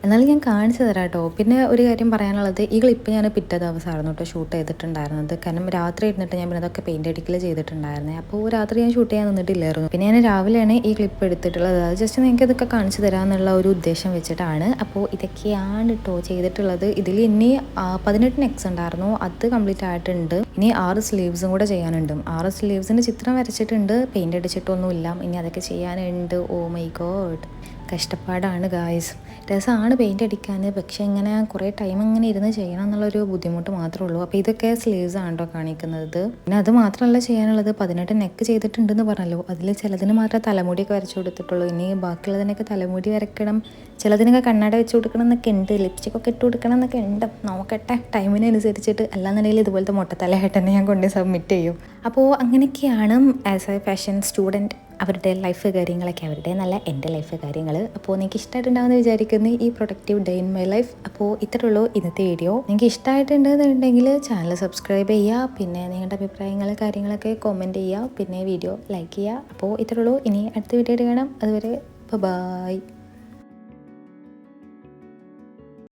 Speaker 1: എന്നാലും ഞാൻ കാണിച്ചു തരാം കേട്ടോ. പിന്നെ ഒരു കാര്യം പറയാനുള്ളത്, ഈ ക്ലിപ്പ് ഞാൻ പിറ്റേ ദിവസമായിരുന്നു കേട്ടോ ഷൂട്ട് ചെയ്തിട്ടുണ്ടായിരുന്നത്. കാരണം രാത്രി ഇരുന്നിട്ട് ഞാൻ പിന്നെ അതൊക്കെ പെയിൻ്റ് അടിക്കൽ ചെയ്തിട്ടുണ്ടായിരുന്നത്. അപ്പോൾ രാത്രി ഞാൻ ഷൂട്ട് ചെയ്യാൻ നിന്നിട്ടില്ലായിരുന്നു. പിന്നെ ഞാൻ രാവിലെയാണ് ഈ ക്ലിപ്പ് എടുത്തിട്ടുള്ളത്. അത് ജസ്റ്റ് നിങ്ങൾക്ക് ഇതൊക്കെ കാണിച്ചു തരാമെന്നുള്ള ഒരു ഉദ്ദേശം വെച്ചിട്ടാണ്. അപ്പോൾ ഇതൊക്കെയാണ് കേട്ടോ ചെയ്തിട്ടുള്ളത്. ഇതിൽ ഇനി 18 നെക്സ് ഉണ്ടായിരുന്നു, അത് കംപ്ലീറ്റ് ആയിട്ടുണ്ട്. ഇനി 6 സ്ലീവ്സും കൂടെ ചെയ്യാനുണ്ട്. 6 സ്ലീവ്സിൻ്റെ ചിത്രം വരച്ചിട്ടുണ്ട്, പെയിൻ്റ് അടിച്ചിട്ടൊന്നുമില്ല. ഇനി അതൊക്കെ ചെയ്യാനുണ്ട്. ഓ മൈ ഗോഡ്, കഷ്ടപ്പാടാണ് ഗായ്സ്. രസമാണ് പെയിൻ്റ് അടിക്കാൻ, പക്ഷേ ഇങ്ങനെ കുറേ ടൈം ഇങ്ങനെ ഇരുന്ന് ചെയ്യണം എന്നുള്ളൊരു ബുദ്ധിമുട്ട് മാത്രമേ ഉള്ളൂ. അപ്പോൾ ഇതൊക്കെ സ്ലീവ്സ് ആണ് കേട്ടോ കാണിക്കുന്നത്. പിന്നെ അത് മാത്രമല്ല ചെയ്യാനുള്ളത്, 18 നെക്ക് ചെയ്തിട്ടുണ്ടെന്ന് പറഞ്ഞല്ലോ, അതിൽ ചിലതിന് മാത്രമേ തലമുടിയൊക്കെ വരച്ചു കൊടുത്തിട്ടുള്ളൂ. ഇനി ബാക്കിയുള്ളതിനൊക്കെ തലമുടി വരയ്ക്കണം, ചിലതിനൊക്കെ കണ്ണാട വെച്ച് കൊടുക്കണം എന്നൊക്കെ ഉണ്ട്, ലിപ്സ്റ്റിക്കൊക്കെ ഇട്ട് കൊടുക്കണം എന്നൊക്കെ ഉണ്ട്. നോക്കട്ടെ ടൈമിനനുസരിച്ചിട്ട്. അല്ലാന്നുണ്ടെങ്കിൽ ഇതുപോലത്തെ മൊട്ടത്തലയായിട്ട് തന്നെ ഞാൻ കൊണ്ട് സബ്മിറ്റ് ചെയ്യും. അപ്പോൾ അങ്ങനെയൊക്കെയാണ് ആസ് എ ഫാഷൻ സ്റ്റുഡൻറ്റ് അവരുടെ ലൈഫ് കാര്യങ്ങളൊക്കെ, അവരുടെ നല്ല എൻ്റെ ലൈഫ് കാര്യങ്ങൾ. അപ്പോൾ നിങ്ങൾക്ക് ഇഷ്ടമായിട്ടുണ്ടാകുമെന്ന് വിചാരിക്കുന്നു ഈ productive day in my life. അപ്പോൾ ഇത്രയുള്ളൂ ഇന്നത്തെ വീഡിയോ. നിങ്ങൾക്ക് ഇഷ്ടമായിട്ടുണ്ടെന്നുണ്ടെങ്കിൽ ചാനൽ സബ്സ്ക്രൈബ് ചെയ്യുക, പിന്നെ നിങ്ങളുടെ അഭിപ്രായങ്ങൾ കാര്യങ്ങളൊക്കെ കമൻറ്റ് ചെയ്യുക, പിന്നെ വീഡിയോ ലൈക്ക് ചെയ്യുക. അപ്പോൾ ഇത്രയുള്ളൂ. ഇനി അടുത്ത വീഡിയോ കാണാം. അതുവരെ ബൈ.